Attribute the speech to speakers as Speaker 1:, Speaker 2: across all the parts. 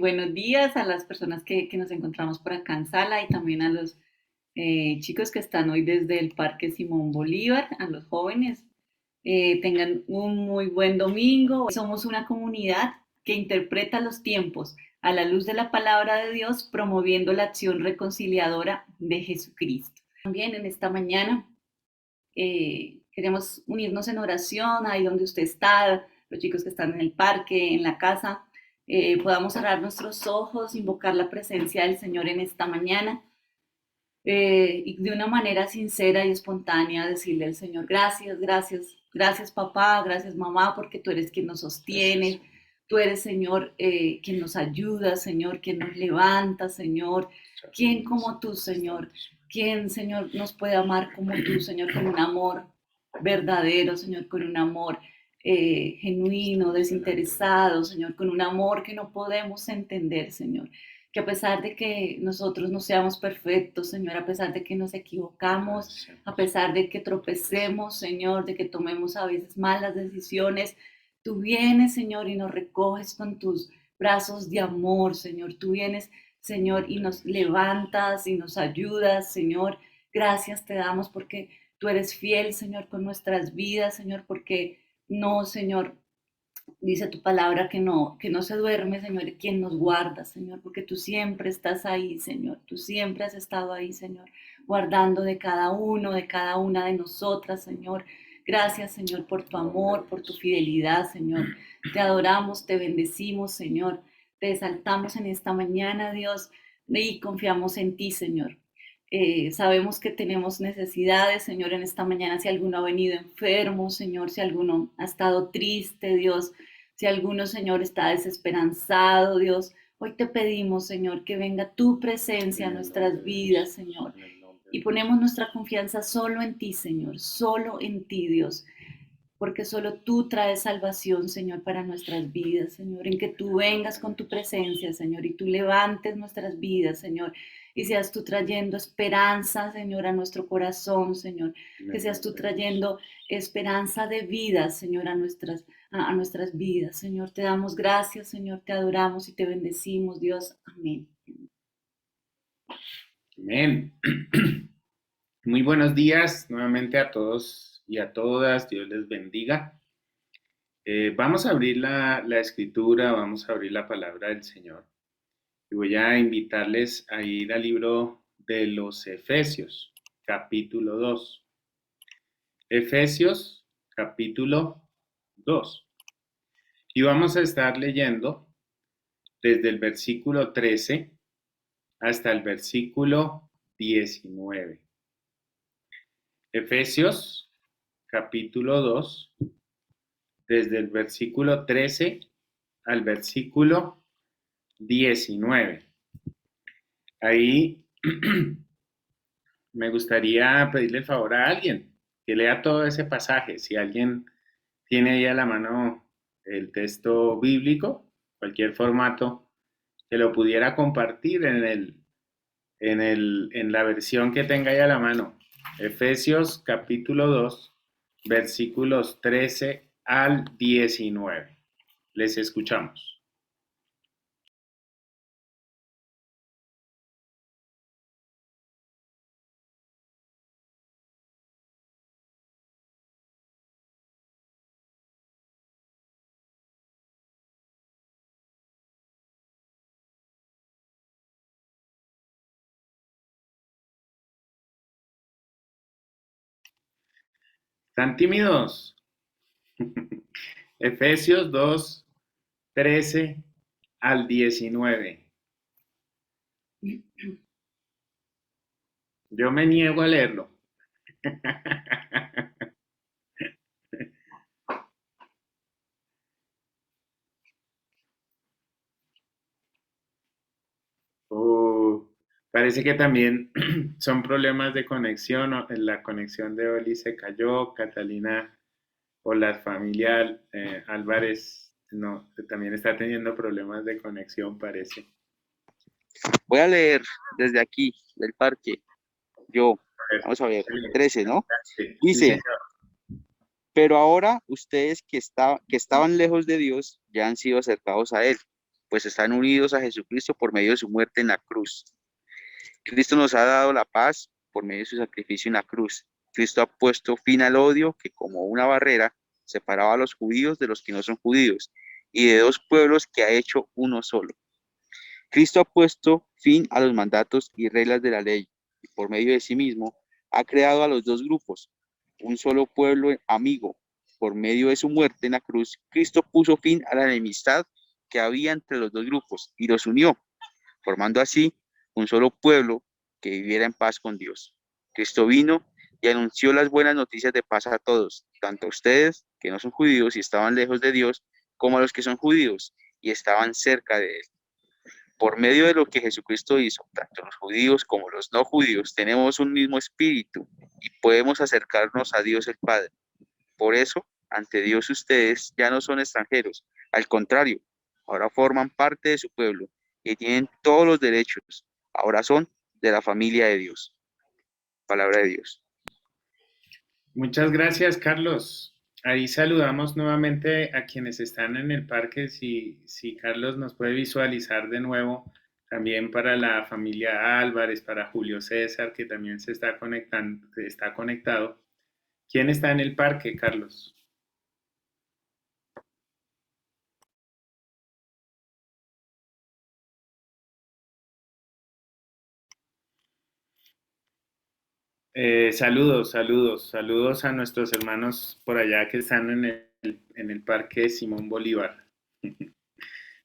Speaker 1: buenos días a las personas que nos encontramos por acá en sala y también a los chicos que están hoy desde el Parque Simón Bolívar, a los jóvenes. Tengan un muy buen domingo. Somos una comunidad que interpreta los tiempos a la luz de la palabra de Dios, promoviendo la acción reconciliadora de Jesucristo. También en esta mañana queremos unirnos en oración, ahí donde usted está, los chicos que están en el parque, en la casa, podamos cerrar nuestros ojos, invocar la presencia del Señor en esta mañana y de una manera sincera y espontánea decirle al Señor, gracias, gracias, gracias papá, gracias mamá, porque tú eres quien nos sostiene, tú eres Señor quien nos ayuda, Señor, quien nos levanta, Señor, quien como tú, Señor, quien, Señor, nos puede amar como tú, Señor, con un amor verdadero, Señor, con un amor genuino, desinteresado, Señor, con un amor que no podemos entender, Señor. Que a pesar de que nosotros no seamos perfectos, Señor, a pesar de que nos equivocamos, a pesar de que tropecemos, Señor, de que tomemos a veces malas decisiones, tú vienes, Señor, y nos recoges con tus brazos de amor, Señor. Tú vienes, Señor, y nos levantas y nos ayudas, Señor. Gracias te damos porque tú eres fiel, Señor, con nuestras vidas, Señor, porque no, Señor, dice tu palabra que no se duerme, Señor, quien nos guarda, Señor, porque tú siempre estás ahí, Señor, tú siempre has estado ahí, Señor, guardando de cada uno, de cada una de nosotras, Señor. Gracias, Señor, por tu amor, por tu fidelidad, Señor. Te adoramos, te bendecimos, Señor. Te exaltamos en esta mañana, Dios, y confiamos en ti, Señor. Sabemos que tenemos necesidades, Señor, en esta mañana. Si alguno ha venido enfermo, Señor, si alguno ha estado triste, Dios, si alguno, Señor, está desesperanzado, Dios, hoy te pedimos, Señor, que venga tu presencia a nuestras vidas, Señor. Y ponemos nuestra confianza solo en ti, Señor, solo en ti, Dios, porque solo tú traes salvación, Señor, para nuestras vidas, Señor, en que tú vengas con tu presencia, Señor, y tú levantes nuestras vidas, Señor, y seas tú trayendo esperanza, Señor, a nuestro corazón, Señor, que seas tú trayendo esperanza de vida, Señor, a nuestras vidas, Señor. Te damos gracias, Señor, te adoramos y te bendecimos, Dios. Amén.
Speaker 2: Amén. Muy buenos días nuevamente a todos y a todas. Dios les bendiga. Vamos a abrir la escritura, vamos a abrir la palabra del Señor. Y voy a invitarles a ir al libro de los Efesios, capítulo 2. Efesios, capítulo 2. Y vamos a estar leyendo desde el versículo 13 hasta el versículo 19. Efesios, capítulo 2, desde el versículo 13 al versículo 19. Ahí me gustaría pedirle el favor a alguien que lea todo ese pasaje. Si alguien tiene ahí a la mano el texto bíblico, cualquier formato, que lo pudiera compartir en la versión que tenga ahí a la mano. Efesios capítulo 2, versículos 13 al 19. Les escuchamos. ¿Están tímidos? Efesios 2, 13 al 19. Yo me niego a leerlo. Parece que también son problemas de conexión. La conexión de Oli se cayó. Catalina o la familia Álvarez no, también está teniendo problemas de conexión, parece.
Speaker 3: Voy a leer desde aquí, del parque. Vamos a ver, 13, ¿no?
Speaker 2: Sí,
Speaker 3: Dice,
Speaker 2: sí,
Speaker 3: pero ahora ustedes que estaban lejos de Dios ya han sido acercados a Él pues están unidos a Jesucristo por medio de su muerte en la cruz. Cristo nos ha dado la paz por medio de su sacrificio en la cruz. Cristo ha puesto fin al odio que como una barrera separaba a los judíos de los que no son judíos y de dos pueblos que ha hecho uno solo. Cristo ha puesto fin a los mandatos y reglas de la ley y por medio de sí mismo ha creado a los dos grupos, un solo pueblo amigo. Por medio de su muerte en la cruz, Cristo puso fin a la enemistad que había entre los dos grupos y los unió, formando así un solo pueblo que viviera en paz con Dios. Cristo vino y anunció las buenas noticias de paz a todos, tanto a ustedes, que no son judíos y estaban lejos de Dios, como a los que son judíos y estaban cerca de Él. Por medio de lo que Jesucristo hizo, tanto los judíos como los no judíos tenemos un mismo espíritu y podemos acercarnos a Dios el Padre. Por eso, ante Dios ustedes ya no son extranjeros, al contrario, ahora forman parte de su pueblo y tienen todos los derechos. Ahora son de la familia de Dios. Palabra de Dios.
Speaker 2: Muchas gracias, Carlos. Ahí saludamos nuevamente a quienes están en el parque. Si Carlos nos puede visualizar de nuevo, también para la familia Álvarez, para Julio César, que también se está conectando, está conectado. ¿Quién está en el parque, Carlos? Saludos a nuestros hermanos por allá que están en el Parque Simón Bolívar.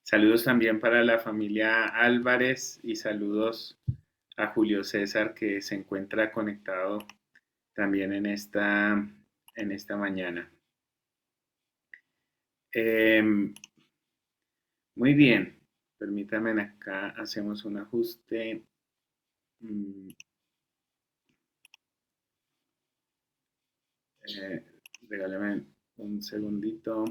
Speaker 2: Saludos también para la familia Álvarez y saludos a Julio César que se encuentra conectado también en esta mañana. Muy bien, permítanme acá, hacemos un ajuste. Regálame un segundito.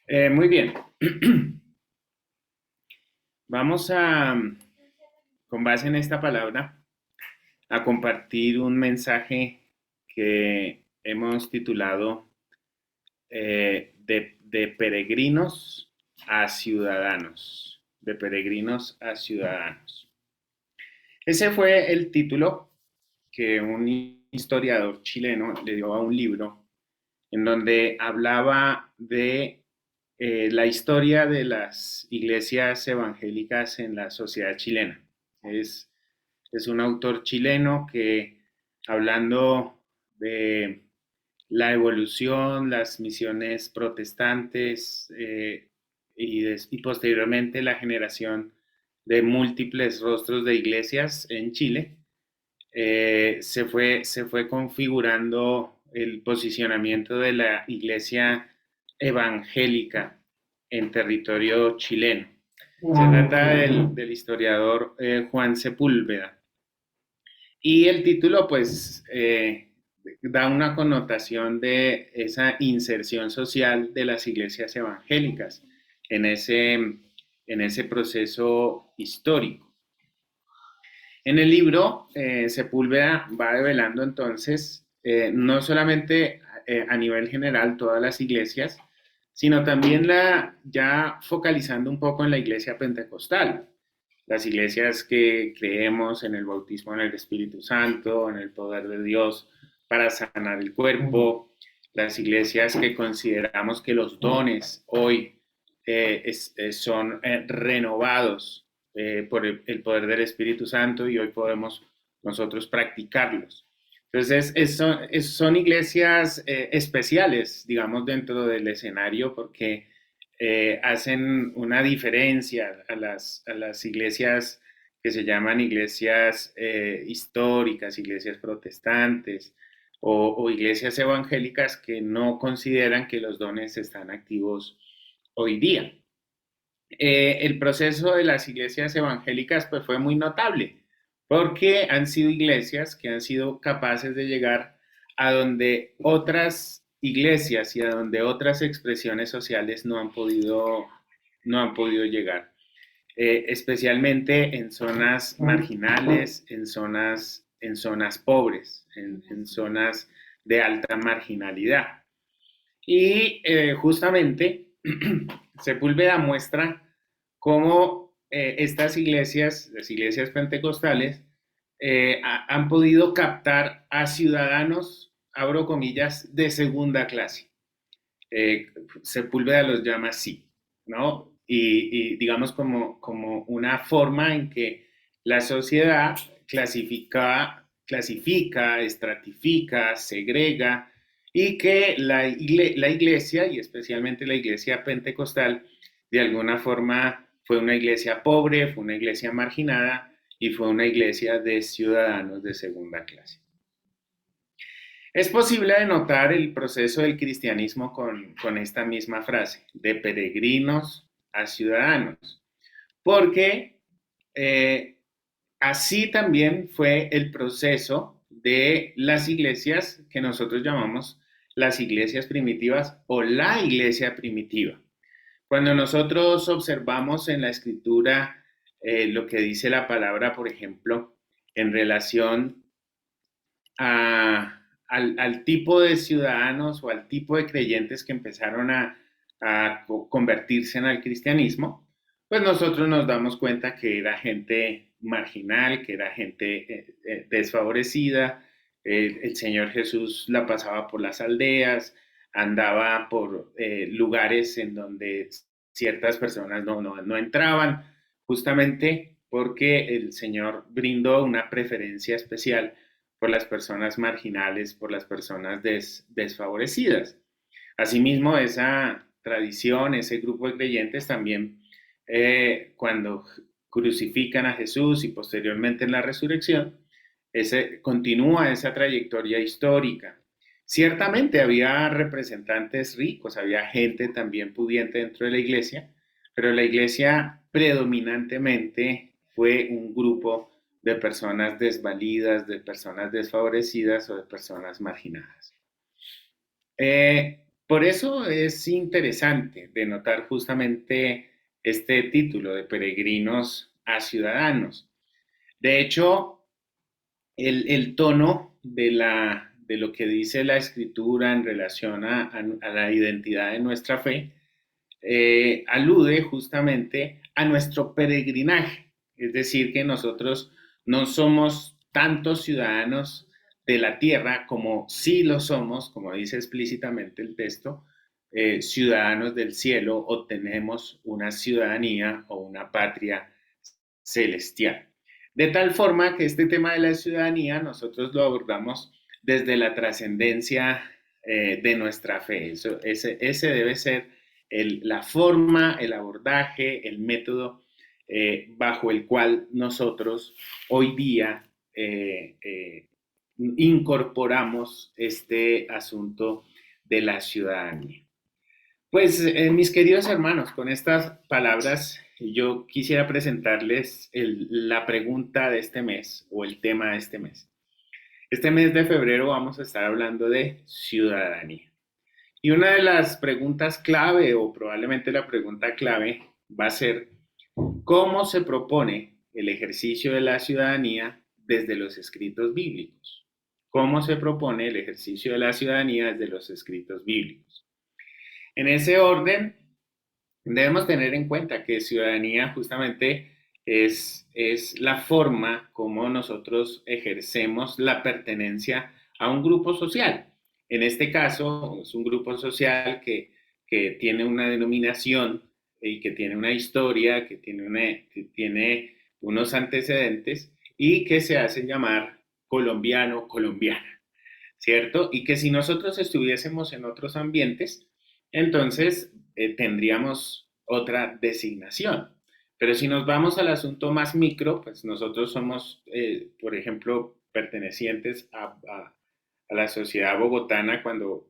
Speaker 2: Muy bien. Vamos a, con base en esta palabra, a compartir un mensaje que hemos titulado de peregrinos a ciudadanos. De peregrinos a ciudadanos. Ese fue el título que un historiador chileno le dio a un libro en donde hablaba de la historia de las iglesias evangélicas en la sociedad chilena. Es un autor chileno que, hablando de la evolución, las misiones protestantes y posteriormente la generación de múltiples rostros de iglesias en Chile, se fue configurando el posicionamiento de la iglesia evangélica en territorio chileno. Se trata del historiador Juan Sepúlveda. Y el título, pues, da una connotación de esa inserción social de las iglesias evangélicas en ese proceso histórico. En el libro, Sepúlveda va develando entonces no solamente a nivel general todas las iglesias, sino también ya focalizando un poco en la iglesia pentecostal, las iglesias que creemos en el bautismo en el Espíritu Santo, en el poder de Dios para sanar el cuerpo, las iglesias que consideramos que los dones hoy son renovados por el poder del Espíritu Santo y hoy podemos nosotros practicarlos. Entonces, son iglesias especiales, digamos, dentro del escenario porque hacen una diferencia a las iglesias que se llaman iglesias históricas, iglesias protestantes o iglesias evangélicas que no consideran que los dones están activos hoy día. El proceso de las iglesias evangélicas pues, fue muy notable, porque han sido iglesias que han sido capaces de llegar a donde otras iglesias y a donde otras expresiones sociales no han podido llegar. Especialmente en zonas marginales, en zonas pobres, en zonas de alta marginalidad. Y justamente Sepúlveda muestra cómo estas iglesias, las iglesias pentecostales, han podido captar a ciudadanos, abro comillas, de segunda clase. Sepúlveda los llama así, ¿no? Y digamos como una forma en que la sociedad clasifica, estratifica, segrega, y que la iglesia, y especialmente la iglesia pentecostal, de alguna forma fue una iglesia pobre, fue una iglesia marginada y fue una iglesia de ciudadanos de segunda clase. Es posible denotar el proceso del cristianismo con esta misma frase, de peregrinos a ciudadanos, porque así también fue el proceso de las iglesias que nosotros llamamos las iglesias primitivas o la iglesia primitiva. Cuando nosotros observamos en la escritura lo que dice la palabra, por ejemplo, en relación al tipo de ciudadanos o al tipo de creyentes que empezaron a convertirse en el cristianismo, pues nosotros nos damos cuenta que era gente marginal, que era gente desfavorecida. El Señor Jesús la pasaba por las aldeas, andaba por lugares en donde ciertas personas no entraban, justamente porque el Señor brindó una preferencia especial por las personas marginales, por las personas desfavorecidas. Asimismo, esa tradición, ese grupo de creyentes también, cuando crucifican a Jesús y posteriormente en la resurrección, continúa esa trayectoria histórica. Ciertamente había representantes ricos, había gente también pudiente dentro de la iglesia, pero la iglesia predominantemente fue un grupo de personas desvalidas, de personas desfavorecidas o de personas marginadas. Por eso es interesante denotar justamente este título de peregrinos a ciudadanos. De hecho, el tono de lo que dice la escritura en relación a la identidad de nuestra fe alude justamente a nuestro peregrinaje. Es decir, que nosotros no somos tantos ciudadanos de la tierra como sí lo somos, como dice explícitamente el texto, ciudadanos del cielo, o tenemos una ciudadanía o una patria celestial. De tal forma que este tema de la ciudadanía nosotros lo abordamos desde la trascendencia de nuestra fe. Ese debe ser la forma, el abordaje, el método bajo el cual nosotros hoy día incorporamos este asunto de la ciudadanía. Pues mis queridos hermanos, con estas palabras yo quisiera presentarles la pregunta de este mes o el tema de este mes. Este mes de febrero vamos a estar hablando de ciudadanía. Y una de las preguntas clave, o probablemente la pregunta clave, va a ser ¿cómo se propone el ejercicio de la ciudadanía desde los escritos bíblicos? ¿Cómo se propone el ejercicio de la ciudadanía desde los escritos bíblicos? En ese orden, debemos tener en cuenta que ciudadanía justamente es la forma como nosotros ejercemos la pertenencia a un grupo social. En este caso, es un grupo social que tiene una denominación y que tiene una historia, que tiene unos antecedentes y que se hace llamar colombiano, colombiana, ¿cierto? Y que si nosotros estuviésemos en otros ambientes, entonces tendríamos otra designación. Pero si nos vamos al asunto más micro, pues nosotros somos, por ejemplo, pertenecientes a la sociedad bogotana cuando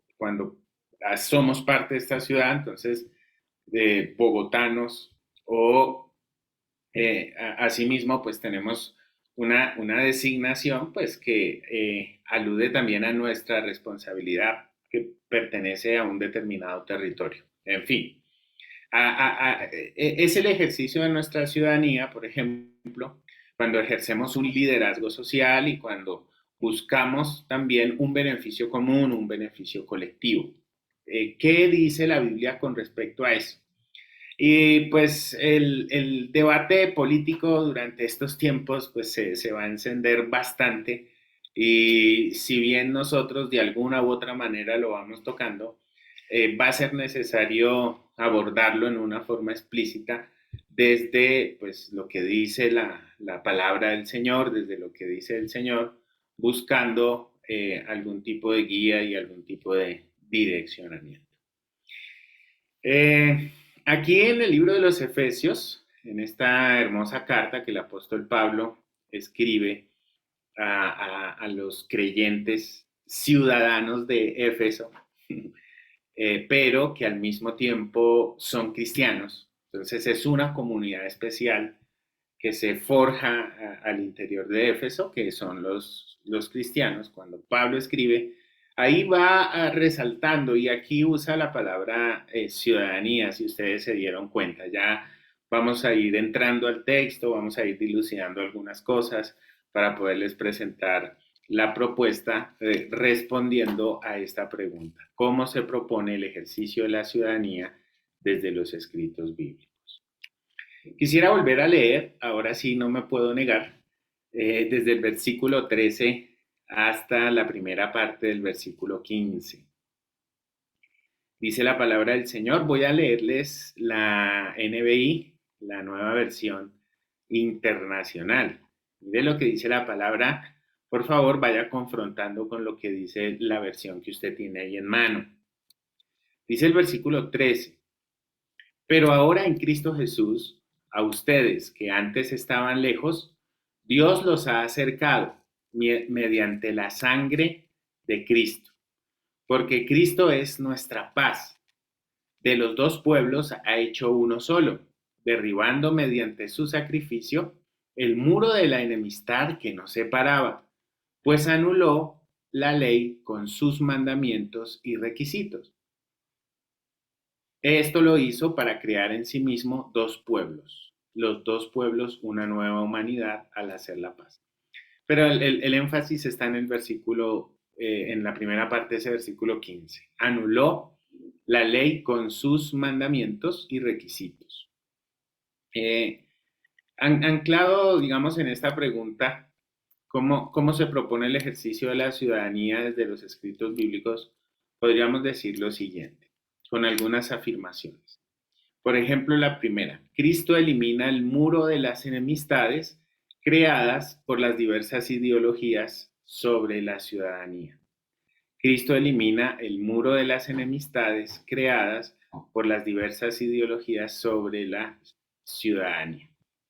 Speaker 2: somos parte de esta ciudad, entonces bogotanos o asimismo pues tenemos una designación pues que alude también a nuestra responsabilidad, que pertenece a un determinado territorio. En fin, es el ejercicio de nuestra ciudadanía, por ejemplo, cuando ejercemos un liderazgo social y cuando buscamos también un beneficio común, un beneficio colectivo. ¿Qué dice la Biblia con respecto a eso? Y pues el debate político durante estos tiempos pues se va a encender bastante y si bien nosotros de alguna u otra manera lo vamos tocando, va a ser necesario abordarlo en una forma explícita desde pues lo que dice la palabra del Señor, desde lo que dice el Señor, buscando algún tipo de guía y algún tipo de direccionamiento. Aquí en el libro de los Efesios, en esta hermosa carta que el apóstol Pablo escribe a los creyentes ciudadanos de Éfeso, pero que al mismo tiempo son cristianos. Entonces es una comunidad especial que se forja al interior de Éfeso, que son los cristianos. Cuando Pablo escribe, ahí va resaltando, y aquí usa la palabra ciudadanía, si ustedes se dieron cuenta. Ya vamos a ir entrando al texto, vamos a ir dilucidando algunas cosas para poderles presentar la propuesta respondiendo a esta pregunta. ¿Cómo se propone el ejercicio de la ciudadanía desde los escritos bíblicos? Quisiera volver a leer, ahora sí no me puedo negar, desde el versículo 13 hasta la primera parte del versículo 15. Dice la palabra del Señor, voy a leerles la NBI, la nueva versión internacional. Mire lo que dice la palabra, por favor vaya confrontando con lo que dice la versión que usted tiene ahí en mano. Dice el versículo 13, pero ahora en Cristo Jesús, a ustedes que antes estaban lejos, Dios los ha acercado mediante la sangre de Cristo, porque Cristo es nuestra paz. De los dos pueblos ha hecho uno solo, derribando mediante su sacrificio el muro de la enemistad que nos separaba, pues anuló la ley con sus mandamientos y requisitos. Esto lo hizo para crear en sí mismo dos pueblos, los dos pueblos, una nueva humanidad al hacer la paz. Pero el énfasis está en el versículo, en la primera parte de ese versículo 15. Anuló la ley con sus mandamientos y requisitos. Anclado, digamos, en esta pregunta, ¿cómo se propone el ejercicio de la ciudadanía desde los escritos bíblicos? Podríamos decir lo siguiente, con algunas afirmaciones. Por ejemplo, la primera, Cristo elimina el muro de las enemistades creadas por las diversas ideologías sobre la ciudadanía. Cristo elimina el muro de las enemistades creadas por las diversas ideologías sobre la ciudadanía.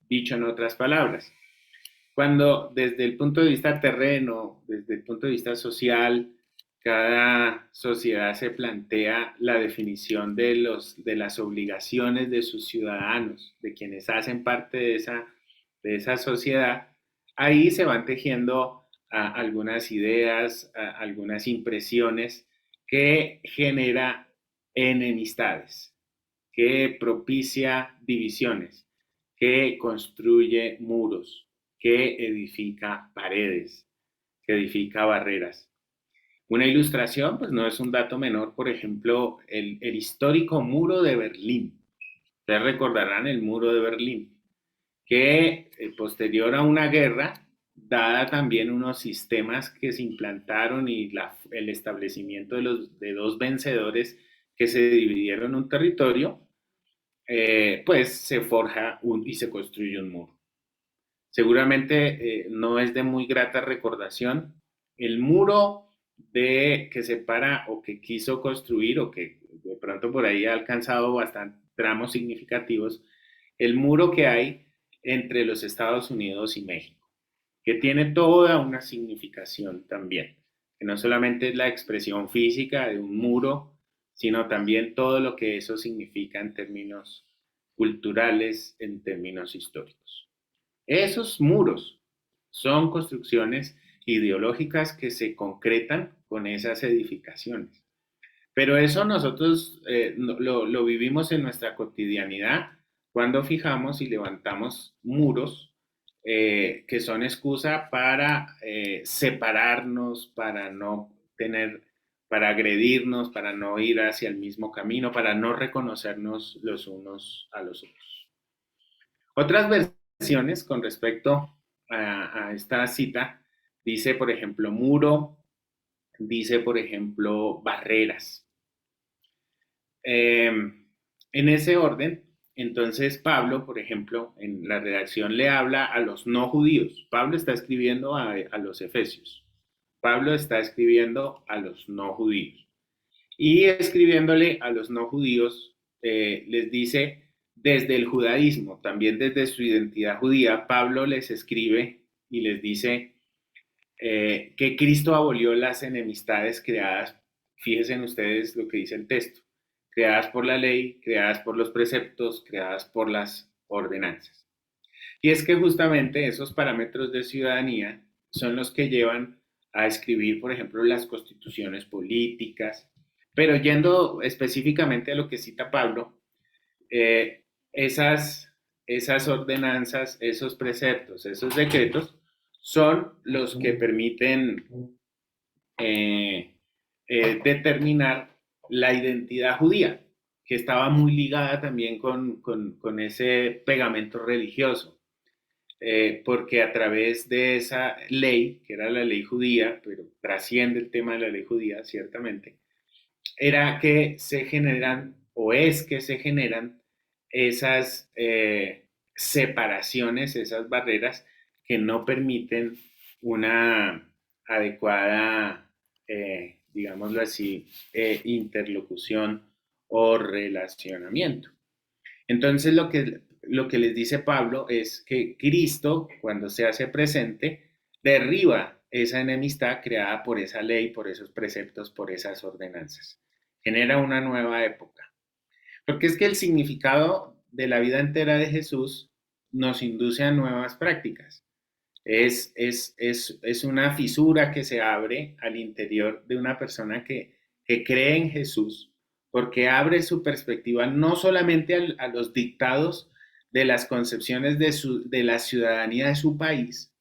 Speaker 2: Dicho en otras palabras, cuando desde el punto de vista terreno, desde el punto de vista social, cada sociedad se plantea la definición de las obligaciones de sus ciudadanos, de quienes hacen parte de esa sociedad, ahí se van tejiendo algunas ideas, algunas impresiones que genera enemistades, que propicia divisiones, que construye muros, que edifica paredes, que edifica barreras. Una ilustración, pues no es un dato menor, por ejemplo, el histórico muro de Berlín. Ustedes recordarán el muro de Berlín, que posterior a una guerra, dada también unos sistemas que se implantaron y el establecimiento de dos vencedores que se dividieron un territorio, pues se forja y se construye un muro. Seguramente no es de muy grata recordación el muro que separa o que quiso construir o que de pronto por ahí ha alcanzado bastantes tramos significativos, el muro que hay entre los Estados Unidos y México, que tiene toda una significación también, que no solamente es la expresión física de un muro, sino también todo lo que eso significa en términos culturales, en términos históricos. Esos muros son construcciones ideológicas que se concretan con esas edificaciones. Pero eso nosotros lo vivimos en nuestra cotidianidad cuando fijamos y levantamos muros que son excusa para separarnos, para no tener, para agredirnos, para no ir hacia el mismo camino, para no reconocernos los unos a los otros. Otras versiones con respecto a esta cita dice, por ejemplo, muro, dice, por ejemplo, barreras. En ese orden, entonces Pablo, por ejemplo, en la redacción le habla a los no judíos. Pablo está escribiendo a los efesios. Pablo está escribiendo a los no judíos. Y escribiéndole a los no judíos, les dice desde el judaísmo, también desde su identidad judía, Pablo les escribe y les dice que Cristo abolió las enemistades creadas, fíjense en ustedes lo que dice el texto, creadas por la ley, creadas por los preceptos, creadas por las ordenanzas. Y es que justamente esos parámetros de ciudadanía son los que llevan a escribir, por ejemplo, las constituciones políticas, pero yendo específicamente a lo que cita Pablo, eh, esas ordenanzas, esos preceptos, esos decretos, son los que permiten eh, determinar la identidad judía, que estaba muy ligada también con ese pegamento religioso, porque a través de esa ley, que era la ley judía, pero trasciende el tema de la ley judía, ciertamente, era que se generan, o es que se generan esas separaciones, esas barreras que no permiten una adecuada, digámoslo así, interlocución o relacionamiento. Entonces lo que les dice Pablo es que Cristo, cuando se hace presente, derriba esa enemistad creada por esa ley, por esos preceptos, por esas ordenanzas. Genera una nueva época. Porque es que el significado de la vida entera de Jesús nos induce a nuevas prácticas. Es una fisura que se abre al interior de una persona que cree en Jesús, porque abre su perspectiva no solamente a los dictados de las concepciones de la ciudadanía de su país,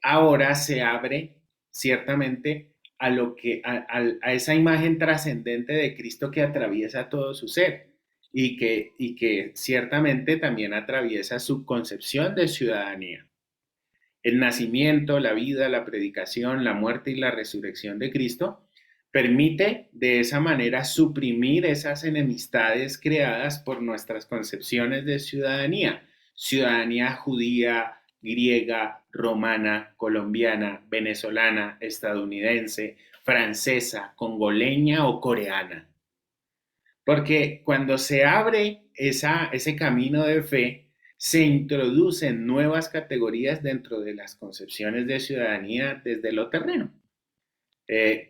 Speaker 2: ahora se abre ciertamente a esa imagen trascendente de Cristo que atraviesa todo su ser y que ciertamente también atraviesa su concepción de ciudadanía. El nacimiento, la vida, la predicación, la muerte y la resurrección de Cristo permite de esa manera suprimir esas enemistades creadas por nuestras concepciones de ciudadanía. Ciudadanía judía, griega, romana, colombiana, venezolana, estadounidense, francesa, congoleña o coreana. Porque cuando se abre ese camino de fe, se introducen nuevas categorías dentro de las concepciones de ciudadanía desde lo terreno.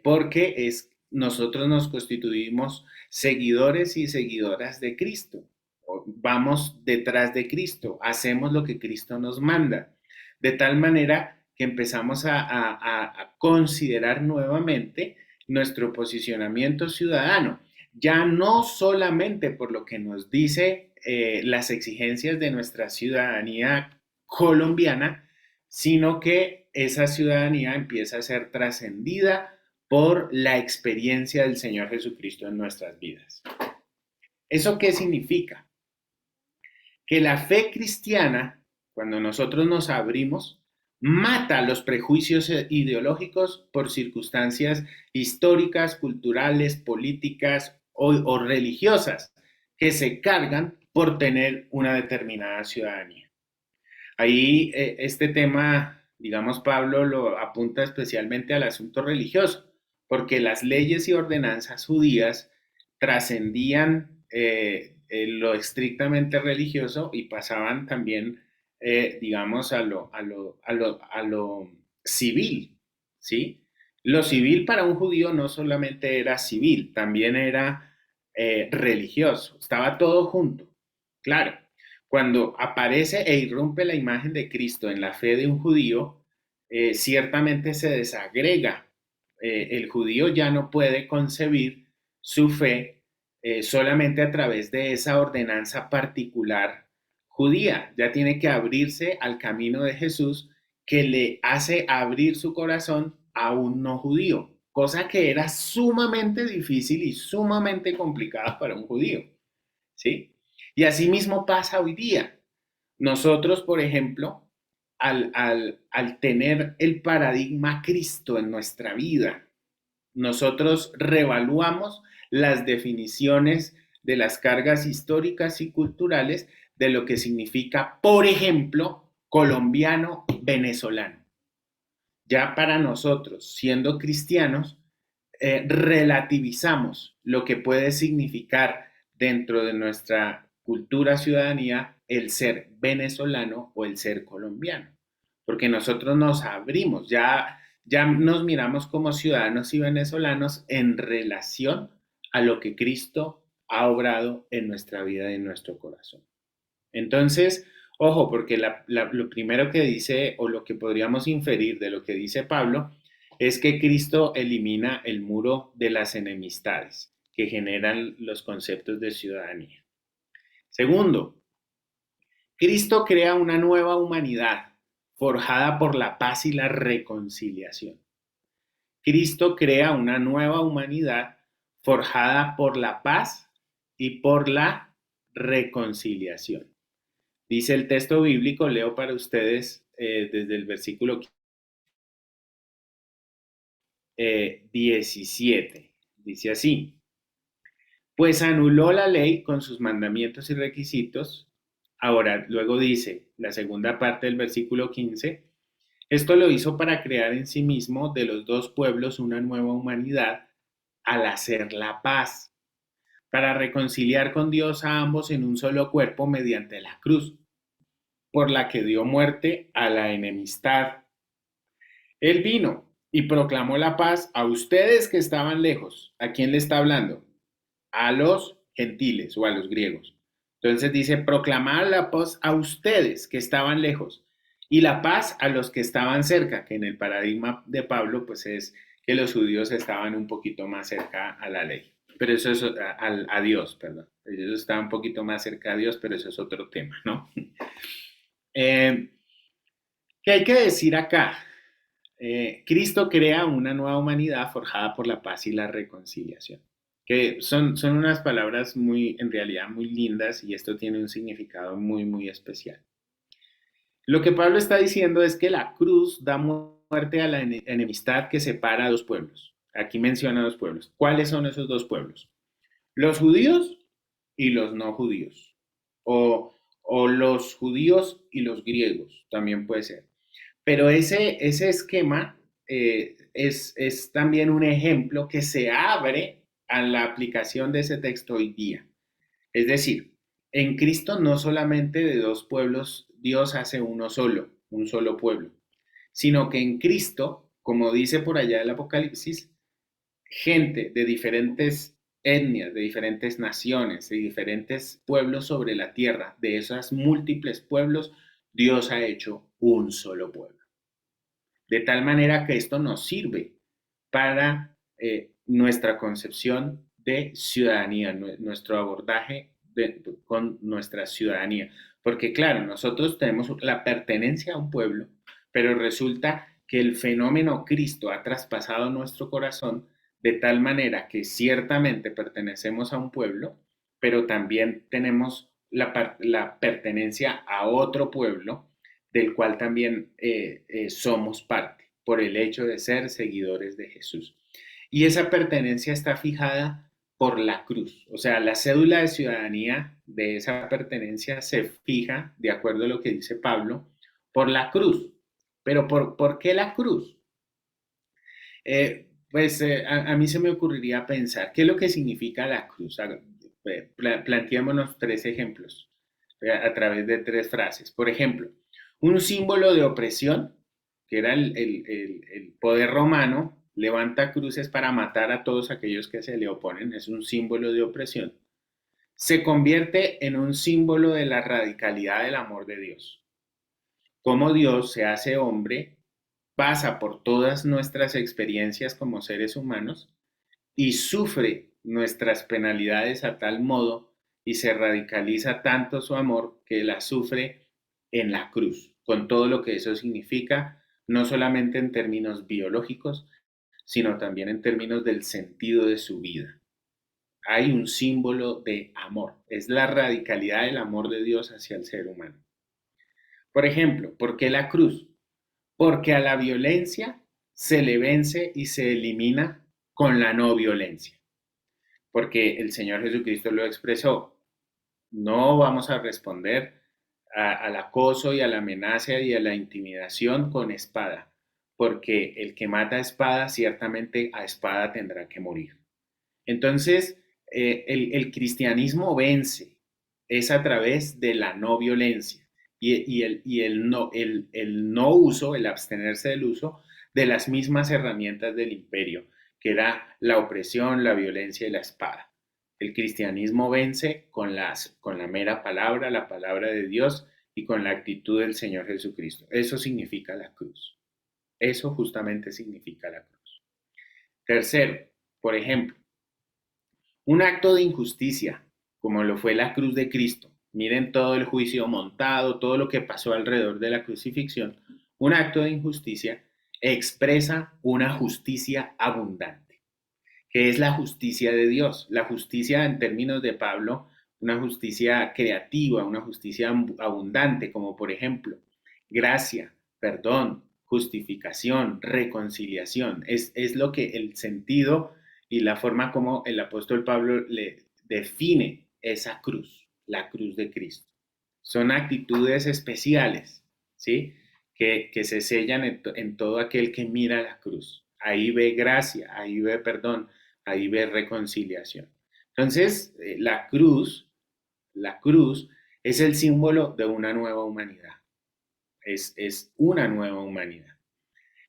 Speaker 2: Porque nosotros nos constituimos seguidores y seguidoras de Cristo. Vamos detrás de Cristo, hacemos lo que Cristo nos manda. De tal manera que empezamos a considerar nuevamente nuestro posicionamiento ciudadano, ya no solamente por lo que nos dice las exigencias de nuestra ciudadanía colombiana, sino que esa ciudadanía empieza a ser trascendida por la experiencia del Señor Jesucristo en nuestras vidas. ¿Eso qué significa? Que la fe cristiana, cuando nosotros nos abrimos, mata los prejuicios ideológicos por circunstancias históricas, culturales, políticas o religiosas que se cargan por tener una determinada ciudadanía. Ahí este tema, digamos, Pablo lo apunta especialmente al asunto religioso, porque las leyes y ordenanzas judías trascendían lo estrictamente religioso y pasaban también, digamos, a lo civil, ¿sí? Lo civil para un judío no solamente era civil, también era religioso, estaba todo junto, claro. Cuando aparece e irrumpe la imagen de Cristo en la fe de un judío, ciertamente se desagrega el judío ya no puede concebir su fe solamente a través de esa ordenanza particular judía. Ya tiene que abrirse al camino de Jesús que le hace abrir su corazón a un no judío, cosa que era sumamente difícil y sumamente complicada para un judío, ¿sí? Y así mismo pasa hoy día. Nosotros, por ejemplo, al tener el paradigma Cristo en nuestra vida, nosotros reevaluamos las definiciones de las cargas históricas y culturales de lo que significa, por ejemplo, colombiano, venezolano. Ya para nosotros, siendo cristianos, relativizamos lo que puede significar dentro de nuestra cultura ciudadanía el ser venezolano o el ser colombiano, porque nosotros nos abrimos, ya nos miramos como ciudadanos y venezolanos en relación a lo que Cristo ha obrado en nuestra vida y en nuestro corazón. Entonces, ojo, porque lo primero que dice, o lo que podríamos inferir de lo que dice Pablo, es que Cristo elimina el muro de las enemistades que generan los conceptos de ciudadanía. Segundo, Cristo crea una nueva humanidad forjada por la paz y la reconciliación. Cristo crea una nueva humanidad forjada por la paz y por la reconciliación. Dice el texto bíblico, leo para ustedes desde el versículo 17. Dice así: pues anuló la ley con sus mandamientos y requisitos. Ahora, luego dice la segunda parte del versículo 15, esto lo hizo para crear en sí mismo de los dos pueblos una nueva humanidad al hacer la paz, para reconciliar con Dios a ambos en un solo cuerpo mediante la cruz, por la que dio muerte a la enemistad. Él vino y proclamó la paz a ustedes que estaban lejos. ¿A quién le está hablando? A los gentiles o a los griegos. Entonces dice, proclamar la paz a ustedes que estaban lejos y la paz a los que estaban cerca, que en el paradigma de Pablo pues es que los judíos estaban un poquito más cerca a la ley, pero eso es a Dios, perdón. Ellos estaban un poquito más cerca a Dios, pero eso es otro tema, ¿no? ¿Qué hay que decir acá? Cristo crea una nueva humanidad forjada por la paz y la reconciliación, que son unas palabras muy, en realidad, muy lindas, y esto tiene un significado muy, muy especial. Lo que Pablo está diciendo es que la cruz da muerte a la enemistad que separa a dos pueblos. Aquí menciona dos pueblos. ¿Cuáles son esos dos pueblos? Los judíos y los no judíos. O los judíos y los griegos, también puede ser. Pero ese esquema es también un ejemplo que se abre a la aplicación de ese texto hoy día. Es decir, en Cristo no solamente de dos pueblos Dios hace uno solo, un solo pueblo, sino que en Cristo, como dice por allá el Apocalipsis, gente de diferentes etnias, de diferentes naciones, de diferentes pueblos sobre la tierra, de esos múltiples pueblos, Dios ha hecho un solo pueblo. De tal manera que esto nos sirve para nuestra concepción de ciudadanía, nuestro abordaje con nuestra ciudadanía. Porque claro, nosotros tenemos la pertenencia a un pueblo, pero resulta que el fenómeno Cristo ha traspasado nuestro corazón de tal manera que ciertamente pertenecemos a un pueblo, pero también tenemos la pertenencia a otro pueblo del cual también somos parte por el hecho de ser seguidores de Jesús. Y esa pertenencia está fijada por la cruz. O sea, la cédula de ciudadanía de esa pertenencia se fija, de acuerdo a lo que dice Pablo, por la cruz. Pero ¿por qué la cruz? A mí se me ocurriría pensar, ¿qué es lo que significa la cruz? Planteémonos tres ejemplos a través de tres frases. Por ejemplo, un símbolo de opresión, que era el poder romano, levanta cruces para matar a todos aquellos que se le oponen, es un símbolo de opresión. Se convierte en un símbolo de la radicalidad del amor de Dios. Cómo Dios se hace hombre pasa por todas nuestras experiencias como seres humanos y sufre nuestras penalidades a tal modo y se radicaliza tanto su amor que la sufre en la cruz, con todo lo que eso significa, no solamente en términos biológicos, sino también en términos del sentido de su vida. Hay un símbolo de amor, es la radicalidad del amor de Dios hacia el ser humano. Por ejemplo, ¿por qué la cruz? Porque a la violencia se le vence y se elimina con la no violencia. Porque el Señor Jesucristo lo expresó. No vamos a responder al acoso y a la amenaza y a la intimidación con espada, porque el que mata a espada ciertamente a espada tendrá que morir. Entonces, el cristianismo vence, es a través de la no violencia el no uso, el abstenerse del uso de las mismas herramientas del imperio, que era la opresión, la violencia y la espada. El cristianismo vence con la mera palabra, la palabra de Dios y con la actitud del Señor Jesucristo. Eso significa la cruz. Eso justamente significa la cruz. Tercero, por ejemplo, un acto de injusticia, como lo fue la cruz de Cristo. Miren todo el juicio montado, todo lo que pasó alrededor de la crucifixión. Un acto de injusticia expresa una justicia abundante, que es la justicia de Dios. La justicia en términos de Pablo, una justicia creativa, una justicia abundante, como por ejemplo, gracia, perdón, justificación, reconciliación. Es lo que el sentido y la forma como el apóstol Pablo le define esa cruz, la cruz de Cristo. Son actitudes especiales, ¿sí? Que se sellan en todo aquel que mira la cruz. Ahí ve gracia, ahí ve perdón, ahí ve reconciliación. Entonces, la cruz es el símbolo de una nueva humanidad. Es una nueva humanidad.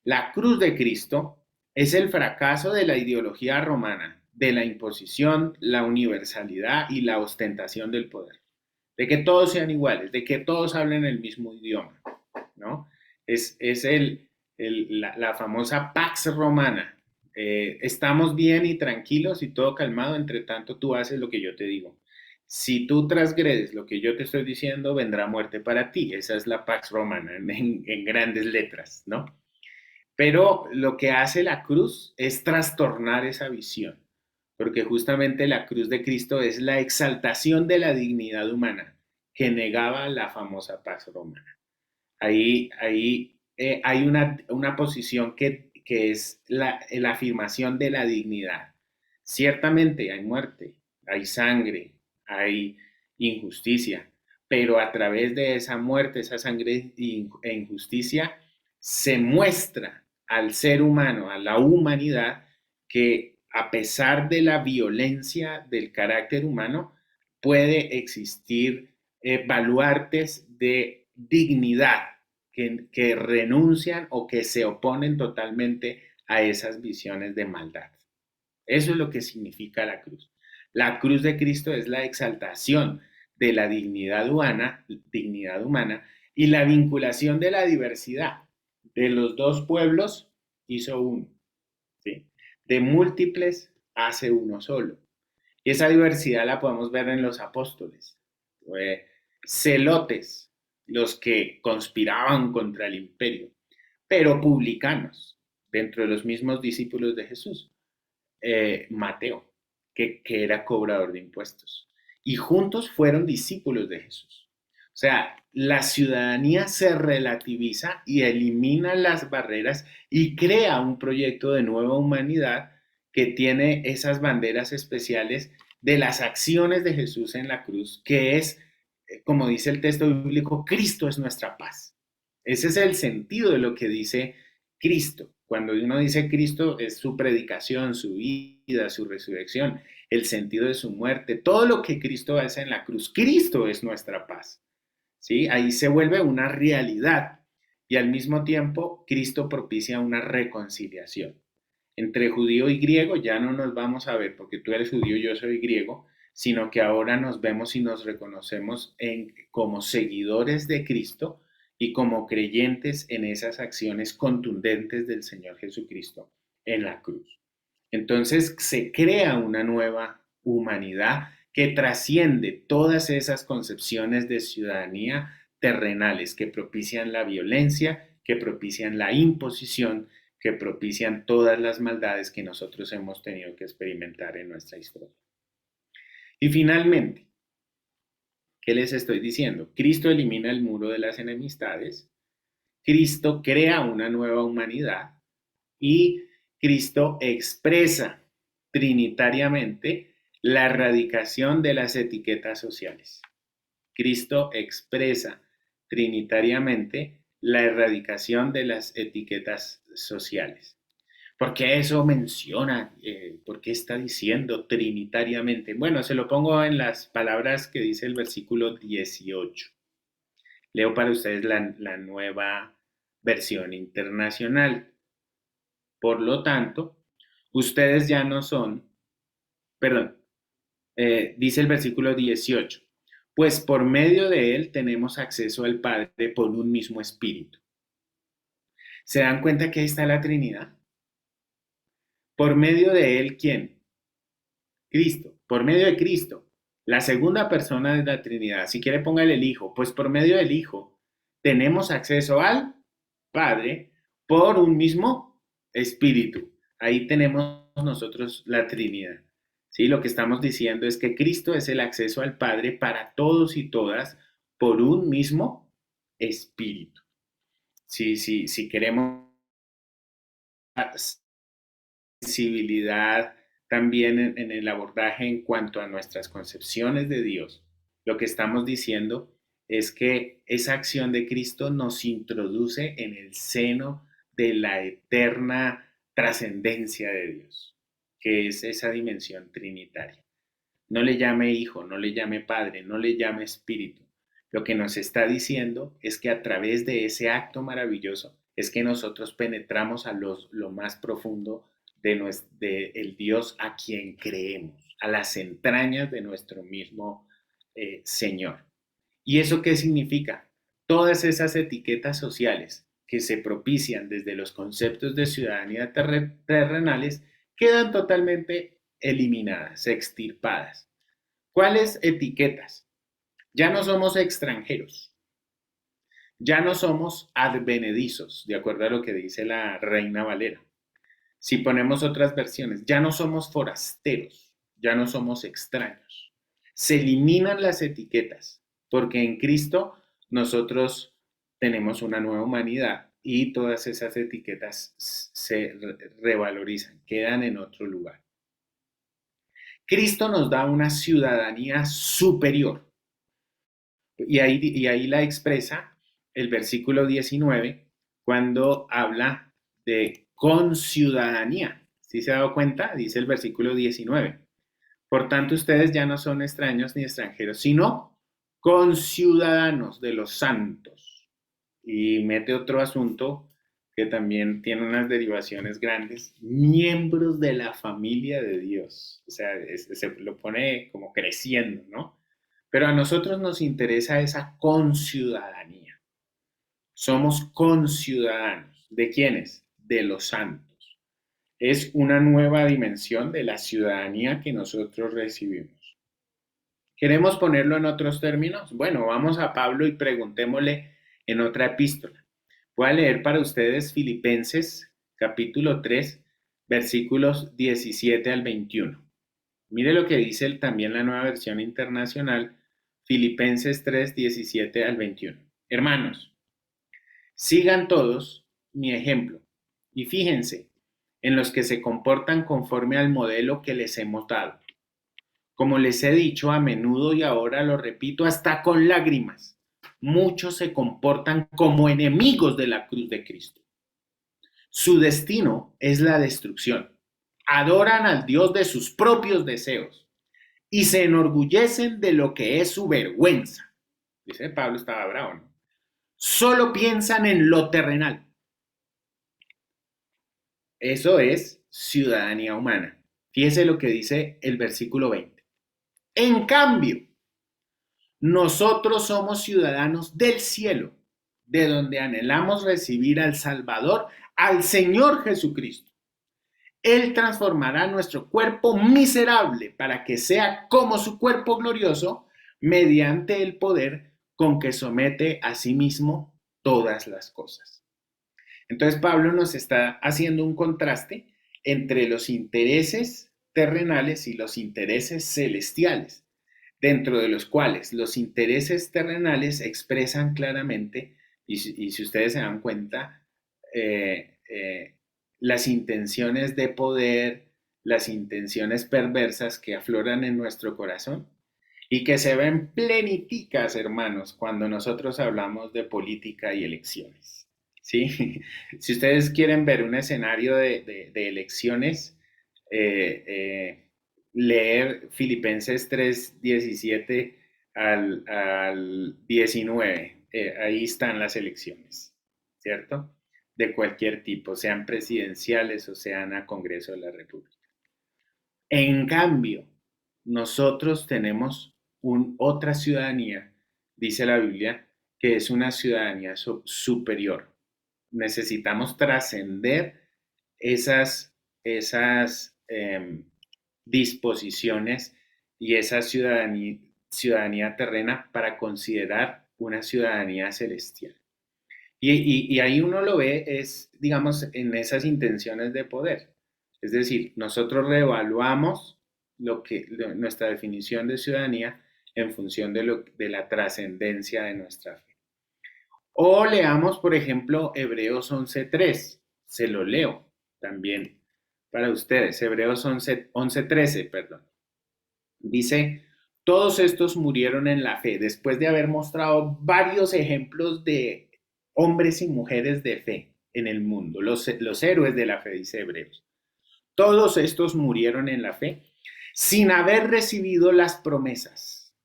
Speaker 2: La cruz de Cristo es el fracaso de la ideología romana, de la imposición, la universalidad y la ostentación del poder. De que todos sean iguales, de que todos hablen el mismo idioma, ¿no? Es la famosa Pax Romana. Estamos bien y tranquilos y todo calmado, entre tanto tú haces lo que yo te digo. Si tú transgredes lo que yo te estoy diciendo, vendrá muerte para ti. Esa es la Pax Romana en grandes letras, ¿no? Pero lo que hace la cruz es trastornar esa visión, porque justamente la cruz de Cristo es la exaltación de la dignidad humana que negaba la famosa paz romana. Ahí hay una posición que es la afirmación de la dignidad. Ciertamente hay muerte, hay sangre, hay injusticia, pero a través de esa muerte, esa sangre e injusticia, se muestra al ser humano, a la humanidad, que a pesar de la violencia del carácter humano, puede existir baluartes de dignidad que renuncian o que se oponen totalmente a esas visiones de maldad. Eso es lo que significa la cruz. La cruz de Cristo es la exaltación de la dignidad humana y la vinculación de la diversidad. De los dos pueblos hizo uno, ¿sí? De múltiples hace uno solo. Y esa diversidad la podemos ver en los apóstoles. Celotes, los que conspiraban contra el imperio, pero publicanos, dentro de los mismos discípulos de Jesús. Mateo, que era cobrador de impuestos. Y juntos fueron discípulos de Jesús. O sea, la ciudadanía se relativiza y elimina las barreras y crea un proyecto de nueva humanidad que tiene esas banderas especiales de las acciones de Jesús en la cruz, que es, como dice el texto bíblico, Cristo es nuestra paz. Ese es el sentido de lo que dice Cristo. Cuando uno dice Cristo, es su predicación, su vida, su resurrección, el sentido de su muerte, todo lo que Cristo hace en la cruz. Cristo es nuestra paz. ¿Sí? Ahí se vuelve una realidad y al mismo tiempo Cristo propicia una reconciliación. Entre judío y griego ya no nos vamos a ver porque tú eres judío, yo soy griego, sino que ahora nos vemos y nos reconocemos como seguidores de Cristo y como creyentes en esas acciones contundentes del Señor Jesucristo en la cruz. Entonces se crea una nueva humanidad que trasciende todas esas concepciones de ciudadanía terrenales que propician la violencia, que propician la imposición, que propician todas las maldades que nosotros hemos tenido que experimentar en nuestra historia. Y finalmente, ¿qué les estoy diciendo? Cristo elimina el muro de las enemistades, Cristo crea una nueva humanidad y Cristo expresa trinitariamente la erradicación de las etiquetas sociales. Cristo expresa trinitariamente la erradicación de las etiquetas sociales. ¿Por qué eso menciona? ¿Por qué está diciendo trinitariamente? Bueno, se lo pongo en las palabras que dice el versículo 18. Leo para ustedes la nueva versión internacional. Por lo tanto, ustedes ya no son, dice el versículo 18, pues por medio de él tenemos acceso al Padre por un mismo espíritu. ¿Se dan cuenta que ahí está la Trinidad? Por medio de él, ¿quién? Cristo. Por medio de Cristo, la segunda persona de la Trinidad. Si quiere, póngale el Hijo. Pues por medio del Hijo tenemos acceso al Padre por un mismo espíritu. Ahí tenemos nosotros la Trinidad. ¿Sí? Lo que estamos diciendo es que Cristo es el acceso al Padre para todos y todas por un mismo espíritu. Si queremos sensibilidad también en el abordaje en cuanto a nuestras concepciones de Dios, lo que estamos diciendo es que esa acción de Cristo nos introduce en el seno de la eterna trascendencia de Dios, que es esa dimensión trinitaria. No le llame hijo, no le llame padre, no le llame espíritu. Lo que nos está diciendo es que a través de ese acto maravilloso es que nosotros penetramos a lo más profundo de el Dios a quien creemos, a las entrañas de nuestro mismo Señor. ¿Y eso qué significa? Todas esas etiquetas sociales que se propician desde los conceptos de ciudadanía terrenales quedan totalmente eliminadas, extirpadas. ¿Cuáles etiquetas? Ya no somos extranjeros, ya no somos advenedizos, de acuerdo a lo que dice la Reina Valera. Si ponemos otras versiones, ya no somos forasteros, ya no somos extraños. Se eliminan las etiquetas, porque en Cristo nosotros tenemos una nueva humanidad y todas esas etiquetas se revalorizan, quedan en otro lugar. Cristo nos da una ciudadanía superior. Y ahí la expresa el versículo 19 cuando habla de conciudadanía. ¿Sí se ha dado cuenta? Dice el versículo 19. Por tanto, ustedes ya no son extraños ni extranjeros, sino conciudadanos de los santos. Y mete otro asunto que también tiene unas derivaciones grandes, miembros de la familia de Dios. O sea, se lo pone como creciendo, ¿no? Pero a nosotros nos interesa esa conciudadanía. Somos conciudadanos. ¿De quiénes? De los santos. Es una nueva dimensión de la ciudadanía que nosotros recibimos. ¿Queremos ponerlo en otros términos? Bueno, vamos a Pablo y preguntémosle en otra epístola. Voy a leer para ustedes Filipenses capítulo 3, versículos 17 al 21. Mire lo que dice también la nueva versión internacional, Filipenses 3, 17 al 21. Hermanos, sigan todos mi ejemplo y fíjense en los que se comportan conforme al modelo que les hemos dado. Como les he dicho a menudo y ahora lo repito hasta con lágrimas, muchos se comportan como enemigos de la cruz de Cristo. Su destino es la destrucción. Adoran al Dios de sus propios deseos y se enorgullecen de lo que es su vergüenza. Dice Pablo, estaba bravo, ¿no? Solo piensan en lo terrenal. Eso es ciudadanía humana. Fíjese lo que dice el versículo 20. En cambio, nosotros somos ciudadanos del cielo, de donde anhelamos recibir al Salvador, al Señor Jesucristo. Él transformará nuestro cuerpo miserable para que sea como su cuerpo glorioso, mediante el poder con que somete a sí mismo todas las cosas. Entonces Pablo nos está haciendo un contraste entre los intereses terrenales y los intereses celestiales, dentro de los cuales los intereses terrenales expresan claramente, y si ustedes se dan cuenta, eh, eh, las intenciones de poder, las intenciones perversas que afloran en nuestro corazón y que se ven pleniticas, hermanos, cuando nosotros hablamos de política y elecciones. ¿Sí? Si ustedes quieren ver un escenario de elecciones, eh, eh, leer Filipenses 3, 17 al 19, ahí están las elecciones, ¿cierto? De cualquier tipo, sean presidenciales o sean a Congreso de la República. En cambio, nosotros tenemos otra ciudadanía, dice la Biblia, que es una ciudadanía superior. Necesitamos trascender esas disposiciones y esa ciudadanía terrena para considerar una ciudadanía celestial. Y ahí uno lo ve, es, digamos, en esas intenciones de poder. Es decir, nosotros reevaluamos nuestra definición de ciudadanía en función de la trascendencia de nuestra fe. O leamos, por ejemplo, Hebreos 11:3. Se lo leo también para ustedes. Hebreos 11:13, perdón. Dice, todos estos murieron en la fe, después de haber mostrado varios ejemplos de hombres y mujeres de fe en el mundo, los héroes de la fe, dice Hebreos. Todos estos murieron en la fe sin haber recibido las promesas,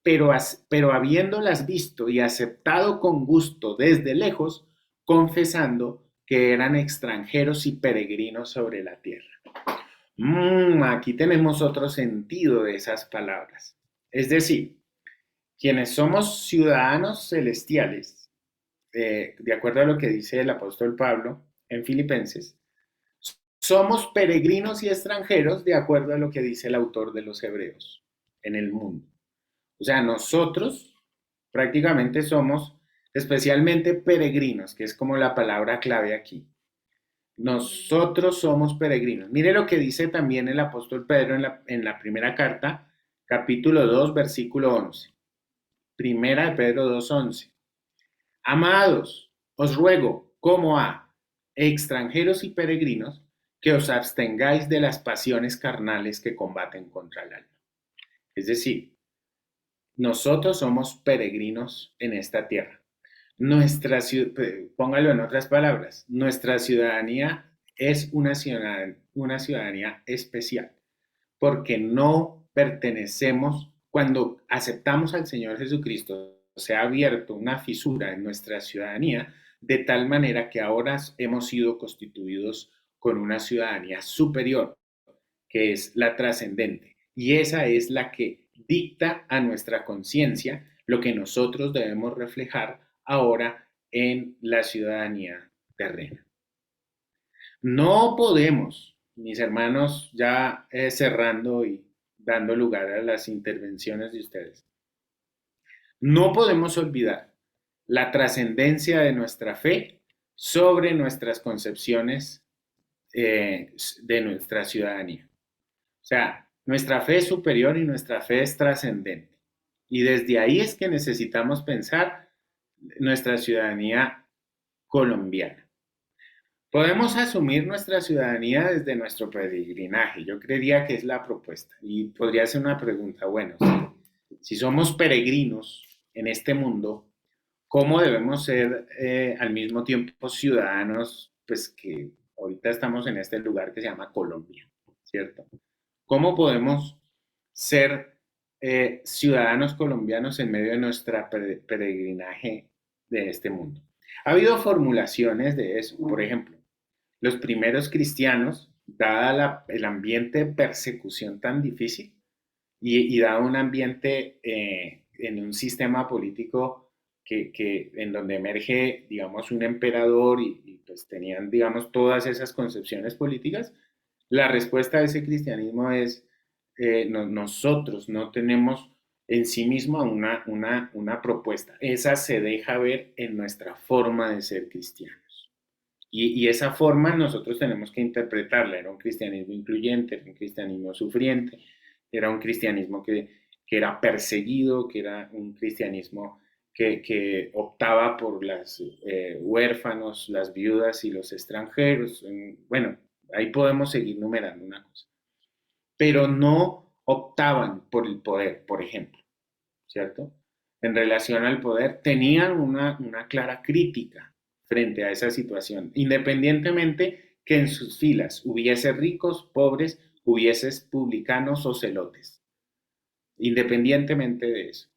Speaker 2: pero habiéndolas visto y aceptado con gusto desde lejos, confesando que eran extranjeros y peregrinos sobre la tierra. Aquí tenemos otro sentido de esas palabras. Es decir, quienes somos ciudadanos celestiales, de acuerdo a lo que dice el apóstol Pablo en Filipenses, somos peregrinos y extranjeros de acuerdo a lo que dice el autor de los Hebreos en el mundo. O sea, nosotros prácticamente somos especialmente peregrinos, que es como la palabra clave aquí. Nosotros somos peregrinos. Mire lo que dice también el apóstol Pedro en la primera carta, capítulo 2, versículo 11. Primera de Pedro 2:11. Amados, os ruego, como a extranjeros y peregrinos, que os abstengáis de las pasiones carnales que combaten contra el alma. Es decir, nosotros somos peregrinos en esta tierra. Póngalo en otras palabras, nuestra ciudadanía es una ciudadanía especial, porque no pertenecemos, cuando aceptamos al Señor Jesucristo, se ha abierto una fisura en nuestra ciudadanía, de tal manera que ahora hemos sido constituidos con una ciudadanía superior, que es la trascendente, y esa es la que dicta a nuestra conciencia lo que nosotros debemos reflejar ahora en la ciudadanía terrena. No podemos, mis hermanos, ya cerrando y dando lugar a las intervenciones de ustedes, no podemos olvidar la trascendencia de nuestra fe sobre nuestras concepciones de nuestra ciudadanía. O sea, nuestra fe es superior y nuestra fe es trascendente. Y desde ahí es que necesitamos pensar nuestra ciudadanía colombiana. Podemos asumir nuestra ciudadanía desde nuestro peregrinaje. Yo creería que es la propuesta. Y podría ser una pregunta, bueno, si somos peregrinos en este mundo, ¿cómo debemos ser al mismo tiempo ciudadanos? Pues que ahorita estamos en este lugar que se llama Colombia, ¿cierto? ¿Cómo podemos ser ciudadanos colombianos en medio de nuestra peregrinaje de este mundo? Ha habido formulaciones de eso. Por ejemplo, los primeros cristianos, dada el ambiente de persecución tan difícil y dado un ambiente en un sistema político en donde emerge, digamos, un emperador y pues tenían, digamos, todas esas concepciones políticas, la respuesta a ese cristianismo es, nosotros no tenemos en sí misma una propuesta. Esa se deja ver en nuestra forma de ser cristianos. Y esa forma nosotros tenemos que interpretarla. Era un cristianismo incluyente, era un cristianismo sufriente, era un cristianismo que era perseguido, que era un cristianismo que optaba por las huérfanos, las viudas y los extranjeros. Bueno, ahí podemos seguir numerando una cosa. Pero no optaban por el poder, por ejemplo, ¿cierto? En relación al poder, tenían una clara crítica frente a esa situación, independientemente que en sus filas hubiese ricos, pobres, hubiese publicanos o celotes, independientemente de eso.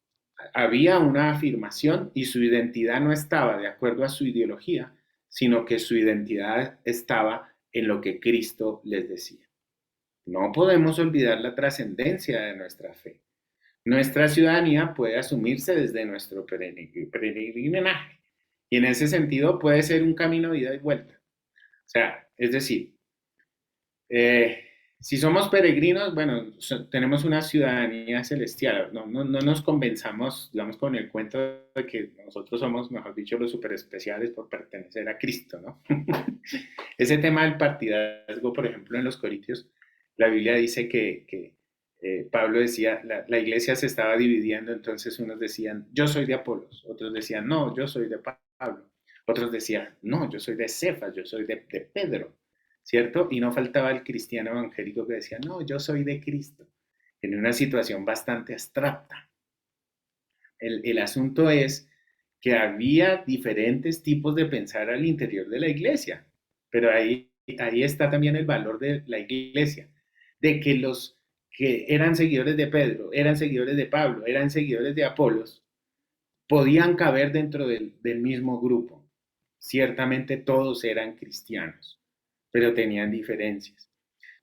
Speaker 2: Había una afirmación y su identidad no estaba de acuerdo a su ideología, sino que su identidad estaba en lo que Cristo les decía. No podemos olvidar la trascendencia de nuestra fe. Nuestra ciudadanía puede asumirse desde nuestro peregrinaje y en ese sentido puede ser un camino de ida y vuelta. O sea, es decir, si somos peregrinos, bueno, tenemos una ciudadanía celestial. No nos convenzamos, digamos, con el cuento de que nosotros somos, mejor dicho, los super especiales por pertenecer a Cristo, ¿no? Ese tema del partidazgo, por ejemplo, en los Corintios, la Biblia dice que Pablo decía, la iglesia se estaba dividiendo, entonces unos decían, yo soy de Apolos, otros decían, no, yo soy de Pablo, otros decían, no, yo soy de Cefas, yo soy de Pedro, ¿cierto? Y no faltaba el cristiano evangélico que decía, no, yo soy de Cristo, en una situación bastante abstracta. El asunto es que había diferentes tipos de pensar al interior de la iglesia, pero ahí está también el valor de la iglesia, de que los que eran seguidores de Pedro, eran seguidores de Pablo, eran seguidores de Apolos, podían caber dentro del mismo grupo. Ciertamente todos eran cristianos, pero tenían diferencias.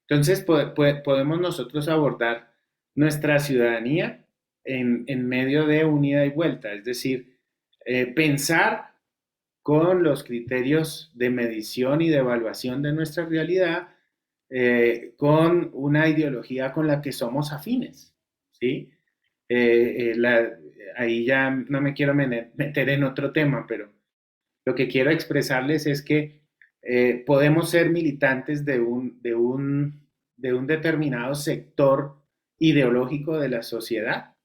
Speaker 2: Entonces podemos nosotros abordar nuestra ciudadanía en medio de un ida y vuelta, es decir, pensar con los criterios de medición y de evaluación de nuestra realidad, con una ideología con la que somos afines, ¿sí? Ahí ya no me quiero meter en otro tema, pero lo que quiero expresarles es que podemos ser militantes de un determinado sector ideológico de la sociedad.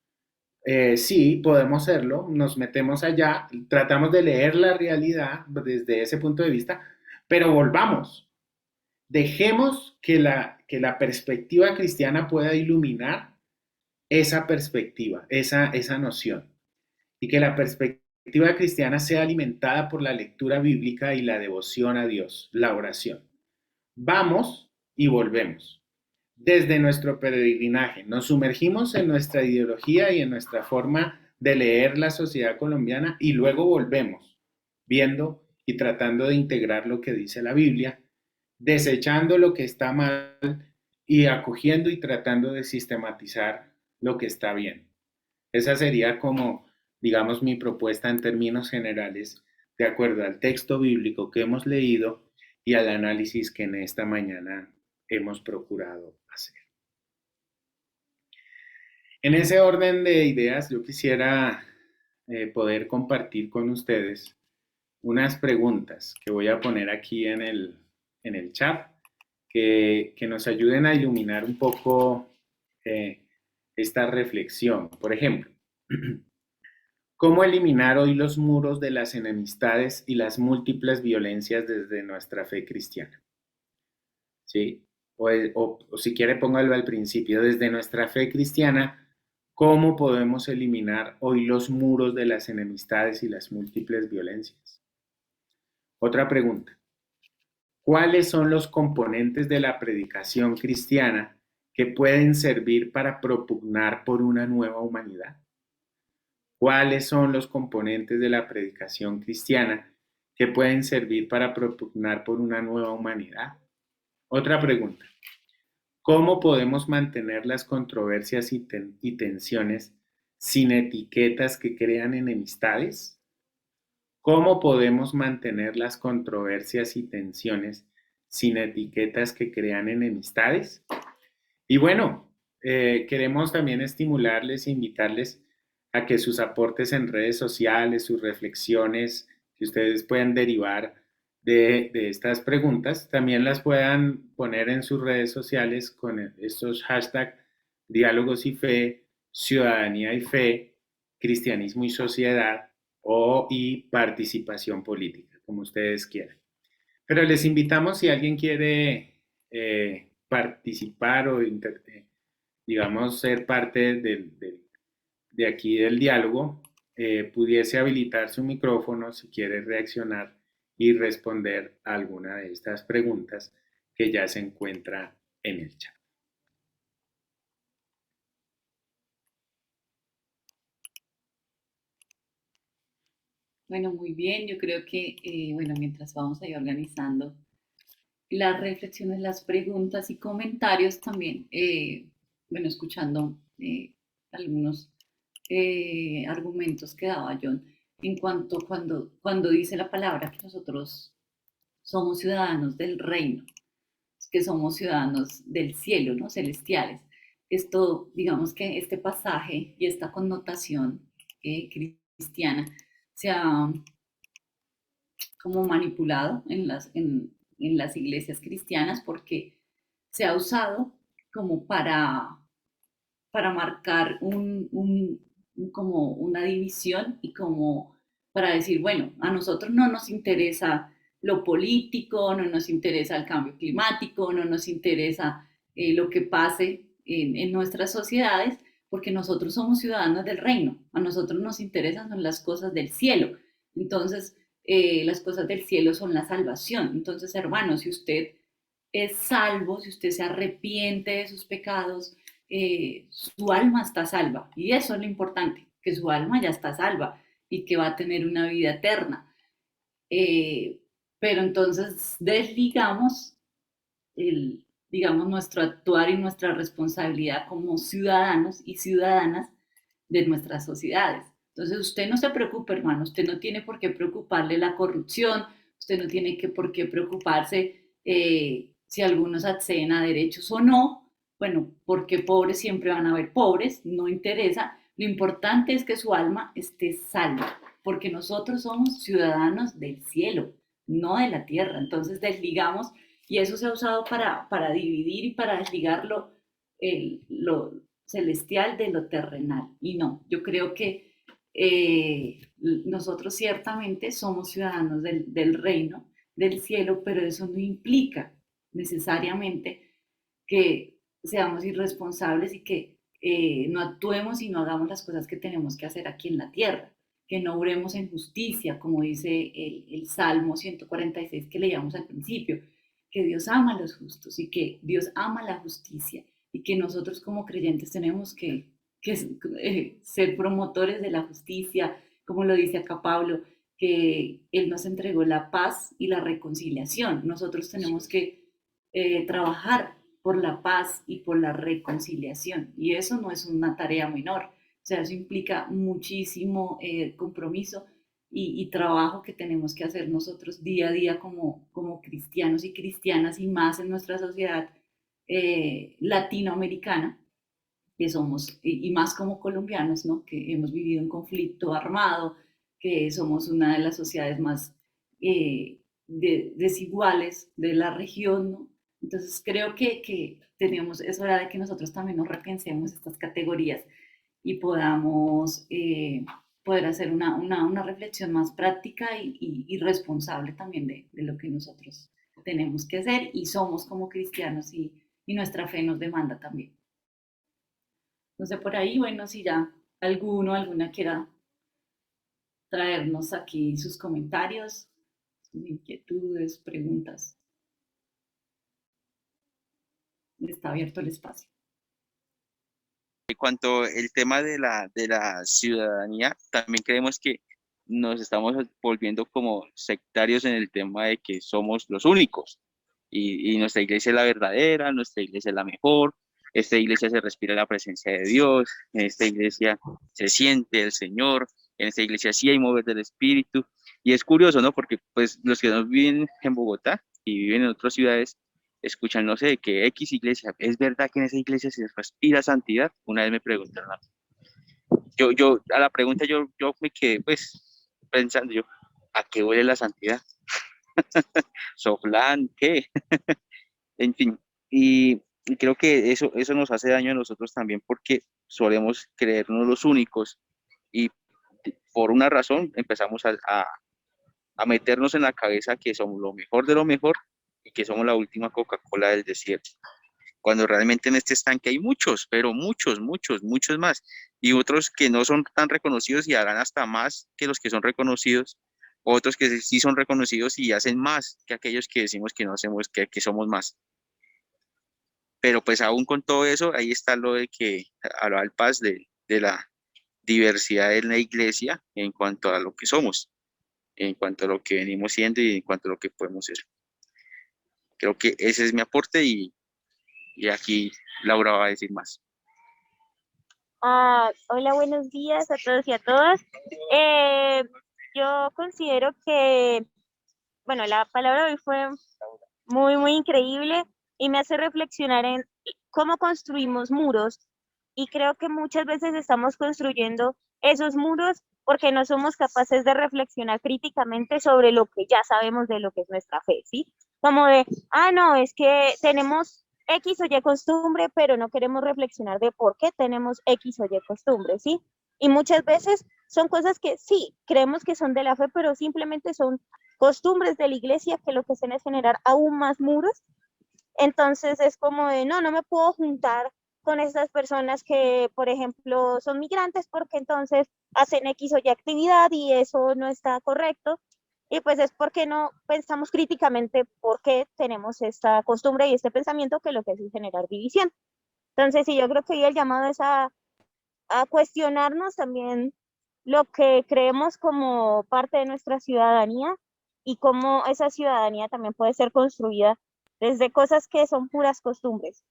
Speaker 2: Sí, podemos serlo, nos metemos allá, tratamos de leer la realidad desde ese punto de vista, pero volvamos, dejemos que la perspectiva cristiana pueda iluminar esa perspectiva, esa noción, y que la perspectiva cristiana sea alimentada por la lectura bíblica y la devoción a Dios, la oración. Vamos y volvemos. Desde nuestro peregrinaje nos sumergimos en nuestra ideología y en nuestra forma de leer la sociedad colombiana y luego volvemos, viendo y tratando de integrar lo que dice la Biblia, desechando lo que está mal y acogiendo y tratando de sistematizar lo que está bien. Esa sería como, digamos, mi propuesta en términos generales, de acuerdo al texto bíblico que hemos leído y al análisis que en esta mañana hemos procurado hacer. En ese orden de ideas, yo quisiera poder compartir con ustedes unas preguntas que voy a poner aquí en el chat, que nos ayuden a iluminar un poco esta reflexión. Por ejemplo, ¿cómo eliminar hoy los muros de las enemistades y las múltiples violencias desde nuestra fe cristiana? ¿Sí? O si quiere, póngalo al principio, desde nuestra fe cristiana, ¿cómo podemos eliminar hoy los muros de las enemistades y las múltiples violencias? Otra pregunta, ¿cuáles son los componentes de la predicación cristiana que pueden servir para propugnar por una nueva humanidad? ¿Cuáles son los componentes de la predicación cristiana que pueden servir para propugnar por una nueva humanidad? Otra pregunta, ¿cómo podemos mantener las controversias y tensiones sin etiquetas que crean enemistades? ¿Cómo podemos mantener las controversias y tensiones sin etiquetas que crean enemistades? Y bueno, queremos también estimularles e invitarles a que sus aportes en redes sociales, sus reflexiones que ustedes puedan derivar de estas preguntas, también las puedan poner en sus redes sociales con estos hashtags diálogos y fe, ciudadanía y fe, cristianismo y sociedad y participación política, como ustedes quieran. Pero les invitamos si alguien quiere participar o digamos ser parte de aquí del diálogo, pudiese habilitar su micrófono si quiere reaccionar y responder a alguna de estas preguntas que ya se encuentra en el chat.
Speaker 1: Bueno, muy bien. Yo creo que, bueno, mientras vamos ahí organizando las reflexiones, las preguntas y comentarios también, bueno, escuchando algunos argumentos que daba John en cuanto cuando dice la palabra que nosotros somos ciudadanos del reino, que somos ciudadanos del cielo, ¿no? Celestiales. Esto, digamos que este pasaje y esta connotación cristiana se ha como manipulado en las iglesias cristianas porque se ha usado como para marcar como una división y como para decir, bueno, a nosotros no nos interesa lo político, no nos interesa el cambio climático, no nos interesa lo que pase en nuestras sociedades, porque nosotros somos ciudadanos del reino, a nosotros nos interesan las cosas del cielo. Entonces, las cosas del cielo son la salvación. Entonces, hermanos, si usted es salvo, si usted se arrepiente de sus pecados, su alma está salva. Y eso es lo importante, que su alma ya está salva y que va a tener una vida eterna. Pero entonces desligamos digamos, nuestro actuar y nuestra responsabilidad como ciudadanos y ciudadanas de nuestras sociedades. Entonces usted no se preocupe, hermano, usted no tiene por qué preocuparle la corrupción, usted no tiene por qué preocuparse si algunos acceden a derechos o no. Bueno, porque pobres siempre van a haber pobres, no interesa. Lo importante es que su alma esté salva, porque nosotros somos ciudadanos del cielo, no de la tierra. Entonces desligamos, y eso se ha usado para dividir y para desligar lo celestial de lo terrenal. Y no, yo creo que nosotros ciertamente somos ciudadanos del reino, del cielo, pero eso no implica necesariamente que seamos irresponsables y que no actuemos y no hagamos las cosas que tenemos que hacer aquí en la tierra, que no obremos en justicia, como dice el Salmo 146 que leíamos al principio, que Dios ama a los justos y que Dios ama la justicia y que nosotros como creyentes tenemos que ser promotores de la justicia, como lo dice acá Pablo, que Él nos entregó la paz y la reconciliación. Nosotros tenemos que trabajar por la paz y por la reconciliación. Y eso no es una tarea menor. O sea, eso implica muchísimo compromiso y trabajo que tenemos que hacer nosotros día a día como cristianos y cristianas, y más en nuestra sociedad latinoamericana, que somos, y más como colombianos, ¿no? Que hemos vivido un conflicto armado, que somos una de las sociedades más desiguales de la región, ¿no? Entonces creo que es hora de que nosotros también nos repensemos estas categorías y podamos poder hacer una reflexión más práctica y responsable también de lo que nosotros tenemos que hacer y somos como cristianos, y nuestra fe nos demanda también. No sé, por ahí, bueno, si ya alguna quiera traernos aquí sus comentarios, sus inquietudes, preguntas. Está abierto el espacio.
Speaker 3: En cuanto al tema de la ciudadanía, también creemos que nos estamos volviendo como sectarios en el tema de que somos los únicos y nuestra iglesia es la verdadera, nuestra iglesia es la mejor, esta iglesia se respira la presencia de Dios, en esta iglesia se siente el Señor, en esta iglesia sí hay mover del Espíritu. Y es curioso, ¿no? Porque pues los que no viven en Bogotá y viven en otras ciudades, escuchan, no sé, de que X iglesia, ¿es verdad que en esa iglesia se respira santidad? Una vez me preguntaron, a la pregunta yo me quedé pues pensando, ¿a qué huele la santidad? ¿Soflán? ¿Qué? En fin, y creo que eso nos hace daño a nosotros también porque solemos creernos los únicos y por una razón empezamos a meternos en la cabeza que somos lo mejor de lo mejor y que somos la última Coca-Cola del desierto. Cuando realmente en este estanque hay muchos, pero muchos, muchos, muchos más. Y otros que no son tan reconocidos y harán hasta más que los que son reconocidos. Otros que sí son reconocidos y hacen más que aquellos que decimos que no hacemos, que somos más. Pero pues aún con todo eso, ahí está lo de que hablaba el Paz de la diversidad en la iglesia en cuanto a lo que somos, en cuanto a lo que venimos siendo y en cuanto a lo que podemos ser. Creo que ese es mi aporte y aquí Laura va a decir más.
Speaker 4: Hola, buenos días a todos y a todas. Eh, yo considero que, bueno, la palabra de hoy fue muy, muy increíble y me hace reflexionar en cómo construimos muros y creo que muchas veces estamos construyendo esos muros porque no somos capaces de reflexionar críticamente sobre lo que ya sabemos de lo que es nuestra fe, ¿sí? Como de, no, es que tenemos X o Y costumbre, pero no queremos reflexionar de por qué tenemos X o Y costumbre, ¿sí? Y muchas veces son cosas que sí, creemos que son de la fe, pero simplemente son costumbres de la iglesia que lo que hacen es generar aún más muros. Entonces es como de, no, no me puedo juntar con estas personas que, por ejemplo, son migrantes porque entonces hacen X o Y actividad y eso no está correcto. Y pues es porque no pensamos críticamente por qué tenemos esta costumbre y este pensamiento que lo que hace es generar división. Entonces, sí, yo creo que hoy el llamado es a cuestionarnos también lo que creemos como parte de nuestra ciudadanía y cómo esa ciudadanía también puede ser construida desde cosas que son puras costumbres.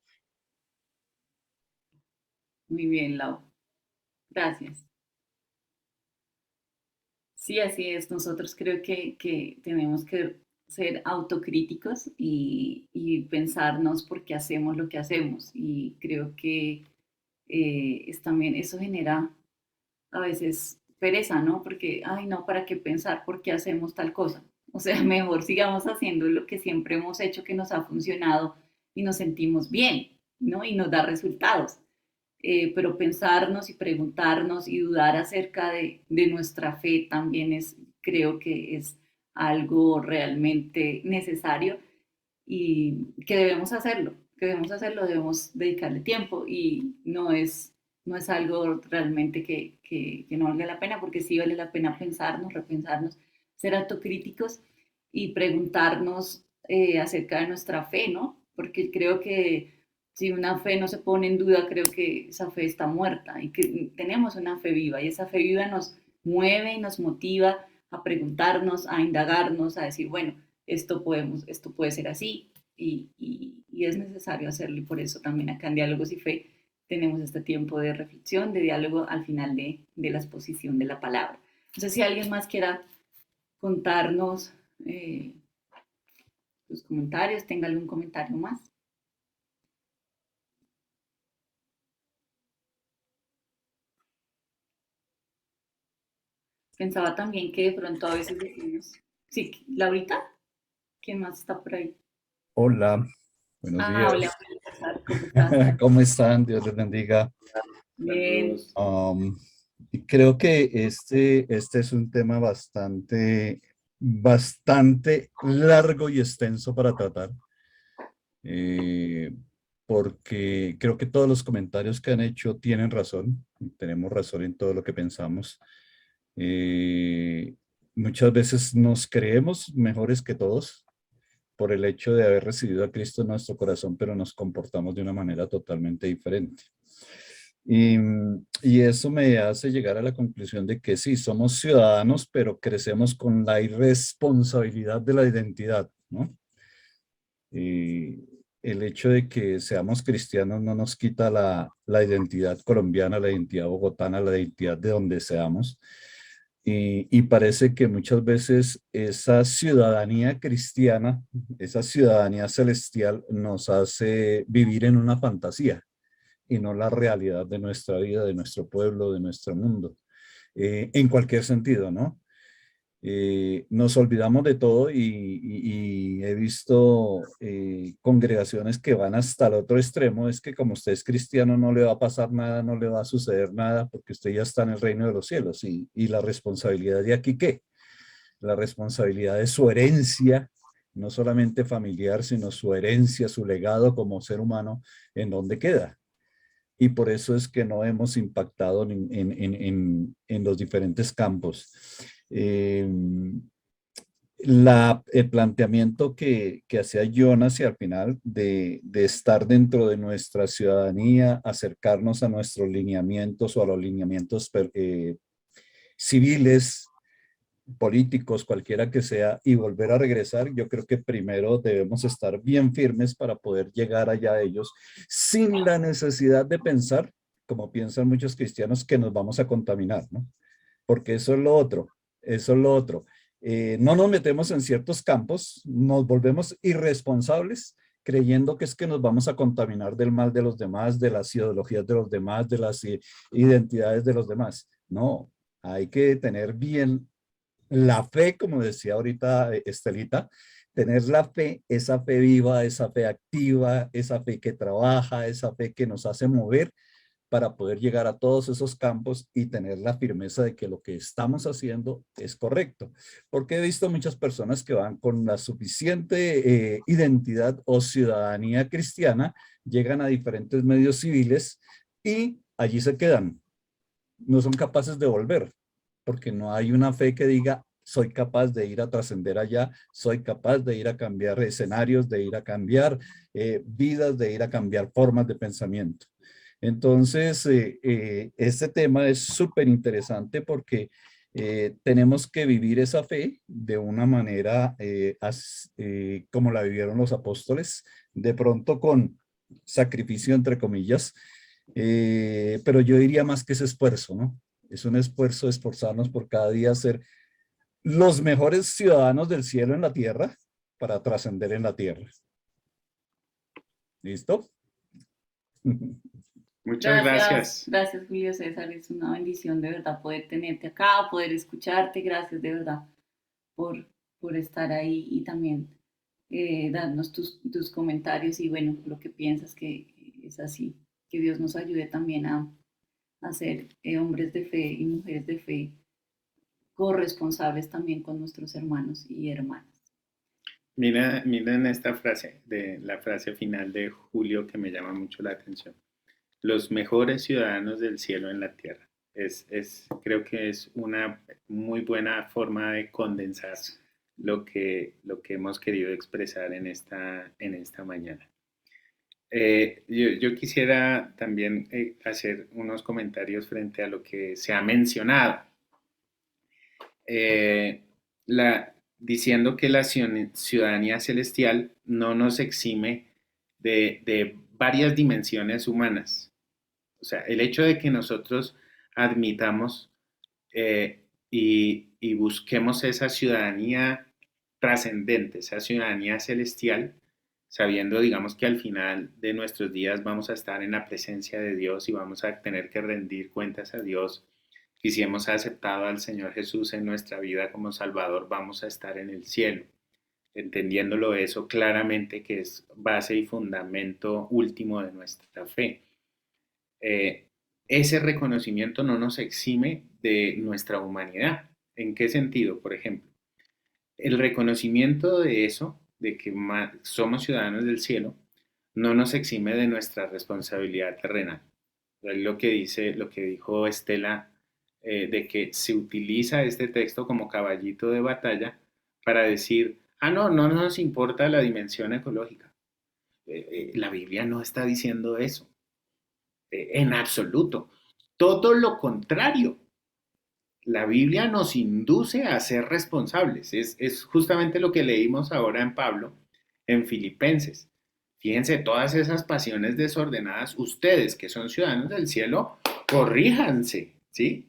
Speaker 1: Muy bien, Lau. Gracias. Sí, así es. Nosotros creo que tenemos que ser autocríticos y pensarnos por qué hacemos lo que hacemos. Y creo que es también eso genera a veces pereza, ¿no? Porque, ay, no, ¿para qué pensar por qué hacemos tal cosa? O sea, mejor sigamos haciendo lo que siempre hemos hecho, que nos ha funcionado y nos sentimos bien, ¿no? Y nos da resultados. Pero pensarnos y preguntarnos y dudar acerca de nuestra fe también es, creo que es algo realmente necesario y que debemos hacerlo, debemos dedicarle tiempo y no es algo realmente que no valga la pena, porque sí vale la pena pensarnos, repensarnos, ser autocríticos y preguntarnos acerca de nuestra fe, ¿no? Porque creo que si una fe no se pone en duda, creo que esa fe está muerta y que tenemos una fe viva y esa fe viva nos mueve y nos motiva a preguntarnos, a indagarnos, a decir, bueno, esto puede ser así y es necesario hacerlo y por eso también acá en Diálogos y Fe tenemos este tiempo de reflexión, de diálogo al final de la exposición de la palabra. No sé si alguien más quiera contarnos sus comentarios, tenga algún comentario más. Pensaba también que de pronto a veces decimos, sí, Laurita, ¿quién más está por ahí?
Speaker 5: Hola, buenos
Speaker 1: Hola,
Speaker 5: días.
Speaker 1: ¿cómo estás?
Speaker 5: ¿Cómo están? Dios les bendiga.
Speaker 1: Bien,
Speaker 2: Saludos.
Speaker 5: Y creo que este es un tema bastante largo y extenso para tratar, eh, porque creo que todos los comentarios que han hecho tienen razón, tenemos razón en todo lo que pensamos. Eh, Muchas veces nos creemos mejores que todos por el hecho de haber recibido a Cristo en nuestro corazón, pero nos comportamos de una manera totalmente diferente. Y, y eso me hace llegar a la conclusión de que sí, somos ciudadanos, pero crecemos con la irresponsabilidad de la identidad, ¿no? Y el hecho de que seamos cristianos no nos quita la identidad colombiana, la identidad bogotana, la identidad de donde seamos. Y parece que muchas veces esa ciudadanía cristiana, esa ciudadanía celestial nos hace vivir en una fantasía y no la realidad de nuestra vida, de nuestro pueblo, de nuestro mundo, en cualquier sentido, ¿no? Nos olvidamos de todo y he visto congregaciones que van hasta el otro extremo, es que como usted es cristiano no le va a pasar nada, no le va a suceder nada porque usted ya está en el reino de los cielos y la responsabilidad de aquí, ¿qué? La responsabilidad de su herencia, no solamente familiar, sino su herencia, su legado como ser humano, ¿en dónde queda? Y por eso es que no hemos impactado en los diferentes campos. Eh, el planteamiento que hacía Jonas y al final de estar dentro de nuestra ciudadanía, acercarnos a nuestros lineamientos o a los lineamientos civiles, políticos, cualquiera que sea, y volver a regresar, yo creo que primero debemos estar bien firmes para poder llegar allá a ellos sin la necesidad de pensar, como piensan muchos cristianos, que nos vamos a contaminar, ¿no? Porque eso es lo otro, eso es lo otro. No nos metemos en ciertos campos, nos volvemos irresponsables creyendo que es que nos vamos a contaminar del mal de los demás, de las ideologías de los demás, de las identidades de los demás. No, hay que tener bien la fe, como decía ahorita Estelita, tener la fe, esa fe viva, esa fe activa, esa fe que trabaja, esa fe que nos hace mover para poder llegar a todos esos campos y tener la firmeza de que lo que estamos haciendo es correcto. Porque he visto muchas personas que van con la suficiente identidad o ciudadanía cristiana, llegan a diferentes medios civiles y allí se quedan. No son capaces de volver, porque no hay una fe que diga, soy capaz de ir a trascender allá, soy capaz de ir a cambiar escenarios, de ir a cambiar vidas, de ir a cambiar formas de pensamiento. Entonces, este tema es súper interesante porque tenemos que vivir esa fe de una manera como la vivieron los apóstoles, de pronto con sacrificio, entre comillas, pero yo diría más que ese esfuerzo, ¿no? Es un esfuerzo de esforzarnos por cada día ser los mejores ciudadanos del cielo en la tierra para trascender en la tierra. ¿Listo?
Speaker 2: Muchas gracias.
Speaker 1: Gracias Julio César, es una bendición de verdad poder tenerte acá, poder escucharte, gracias de verdad por estar ahí y también darnos tus comentarios y bueno, lo que piensas que es así, que Dios nos ayude también a ser hombres de fe y mujeres de fe corresponsables también con nuestros hermanos y hermanas.
Speaker 2: Miren esta frase, la frase final de Julio que me llama mucho la atención. Los mejores ciudadanos del cielo en la tierra. Creo que es una muy buena forma de condensar lo que hemos querido expresar en esta mañana. Yo quisiera también hacer unos comentarios frente a lo que se ha mencionado. Diciendo que la ciudadanía celestial no nos exime de varias dimensiones humanas. O sea, el hecho de que nosotros admitamos y busquemos esa ciudadanía trascendente, esa ciudadanía celestial, sabiendo, digamos, que al final de nuestros días vamos a estar en la presencia de Dios y vamos a tener que rendir cuentas a Dios. Y si hemos aceptado al Señor Jesús en nuestra vida como Salvador, vamos a estar en el cielo. Entendiéndolo eso claramente, que es base y fundamento último de nuestra fe. Ese reconocimiento no nos exime de nuestra humanidad. ¿En qué sentido? Por ejemplo, el reconocimiento de eso, de que somos ciudadanos del cielo, no nos exime de nuestra responsabilidad terrenal. Lo que dijo Estela, de que se utiliza este texto como caballito de batalla para decir, no nos importa la dimensión ecológica. La Biblia no está diciendo eso. En absoluto. Todo lo contrario. La Biblia nos induce a ser responsables. Es justamente lo que leímos ahora en Pablo, en Filipenses. Fíjense, todas esas pasiones desordenadas, ustedes que son ciudadanos del cielo, corríjanse, ¿sí?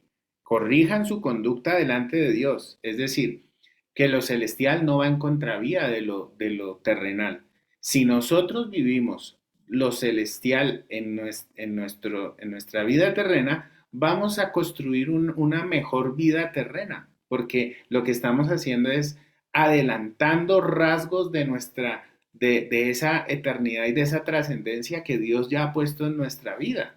Speaker 2: corrijan su conducta delante de Dios. Es decir, que lo celestial no va en contravía de lo terrenal. Si nosotros vivimos lo celestial en nuestra vida terrena, vamos a construir una mejor vida terrena, porque lo que estamos haciendo es adelantando rasgos de esa eternidad y de esa trascendencia que Dios ya ha puesto en nuestra vida.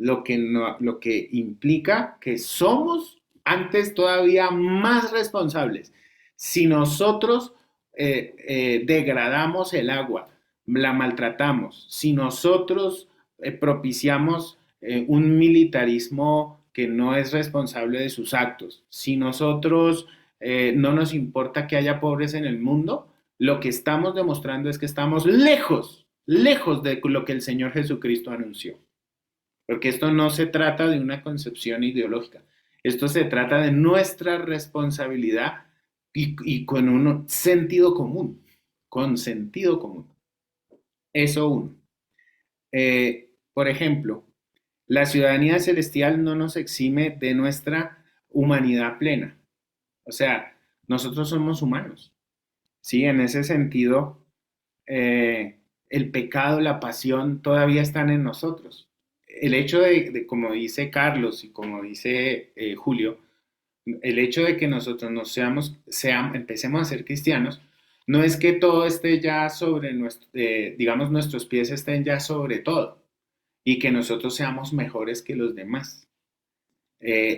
Speaker 2: Lo que implica que somos antes todavía más responsables. Si nosotros degradamos el agua, la maltratamos, si nosotros propiciamos un militarismo que no es responsable de sus actos, si nosotros no nos importa que haya pobres en el mundo, lo que estamos demostrando es que estamos lejos, lejos de lo que el Señor Jesucristo anunció. Porque esto no se trata de una concepción ideológica, esto se trata de nuestra responsabilidad y con un sentido común, con sentido común. Eso uno. Por ejemplo, la ciudadanía celestial no nos exime de nuestra humanidad plena. O sea, nosotros somos humanos. Sí, en ese sentido, el pecado, la pasión todavía están en nosotros. El hecho como dice Carlos y como dice Julio, el hecho de que nosotros empecemos a ser cristianos, no es que todo esté ya sobre digamos, nuestros pies estén ya sobre todo y que nosotros seamos mejores que los demás.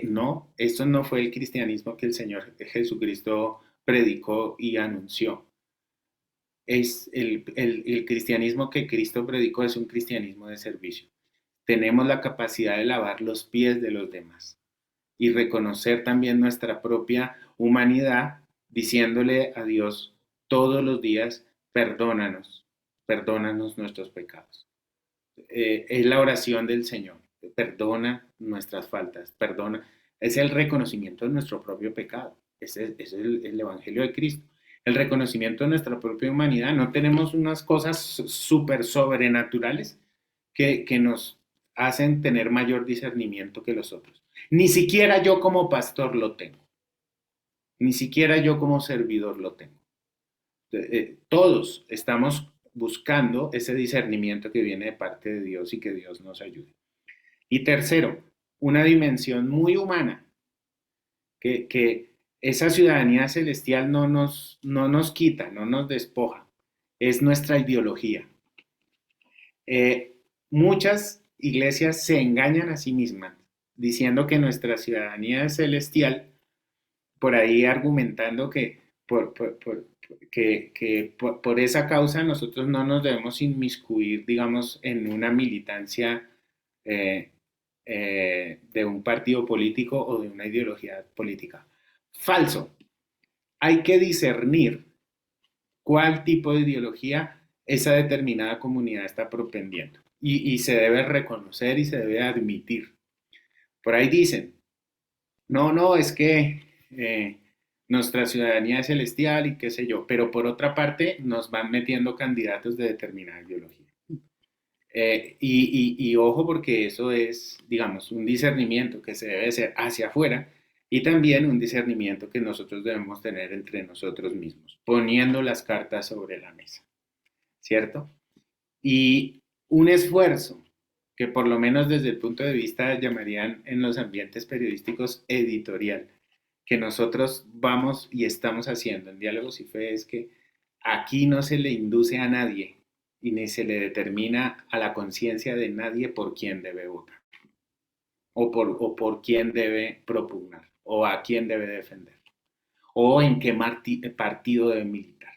Speaker 2: No, esto no fue el cristianismo que el Señor Jesucristo predicó y anunció. El cristianismo que Cristo predicó es un cristianismo de servicio. Tenemos la capacidad de lavar los pies de los demás y reconocer también nuestra propia humanidad, diciéndole a Dios todos los días, perdónanos, perdónanos nuestros pecados. Es la oración del Señor, perdona nuestras faltas, perdona, es el reconocimiento de nuestro propio pecado, es el Evangelio de Cristo, el reconocimiento de nuestra propia humanidad. No tenemos unas cosas súper sobrenaturales que nos hacen tener mayor discernimiento que los otros. Ni siquiera yo como pastor lo tengo. Ni siquiera yo como servidor lo tengo. Todos estamos buscando ese discernimiento que viene de parte de Dios y que Dios nos ayude. Y tercero, una dimensión muy humana, que esa ciudadanía celestial no nos quita, no nos despoja, es nuestra ideología. Muchas iglesias se engañan a sí mismas diciendo que nuestra ciudadanía es celestial, por ahí argumentando que por esa causa nosotros no nos debemos inmiscuir, digamos, en una militancia de un partido político o de una ideología política. Falso. Hay que discernir cuál tipo de ideología esa determinada comunidad está propendiendo. Y se debe reconocer y se debe admitir. Por ahí dicen, no, es que nuestra ciudadanía es celestial y qué sé yo, pero por otra parte nos van metiendo candidatos de determinada ideología. Y ojo, porque eso es, digamos, un discernimiento que se debe hacer hacia afuera y también un discernimiento que nosotros debemos tener entre nosotros mismos, poniendo las cartas sobre la mesa, ¿cierto? Y un esfuerzo que por lo menos desde el punto de vista llamarían en los ambientes periodísticos editorial, que nosotros vamos y estamos haciendo en Diálogos y Fe, es que aquí no se le induce a nadie y ni se le determina a la conciencia de nadie por quién debe votar o por quién debe propugnar o a quién debe defender o en qué partido debe militar.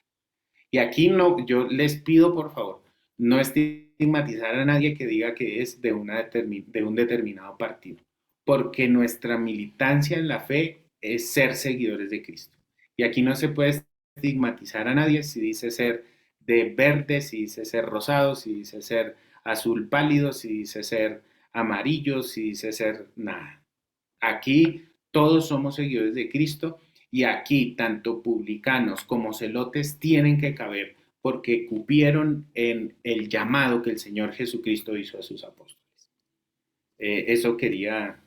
Speaker 2: Y aquí no, yo les pido por favor, no estigmatizar a nadie que diga que es de un determinado partido, porque nuestra militancia en la fe es ser seguidores de Cristo. Y aquí no se puede estigmatizar a nadie si dice ser de verde, si dice ser rosado, si dice ser azul pálido, si dice ser amarillo, si dice ser nada. Aquí todos somos seguidores de Cristo y aquí tanto publicanos como celotes tienen que caber porque cupieron en el llamado que el Señor Jesucristo hizo a sus apóstoles. Eso quería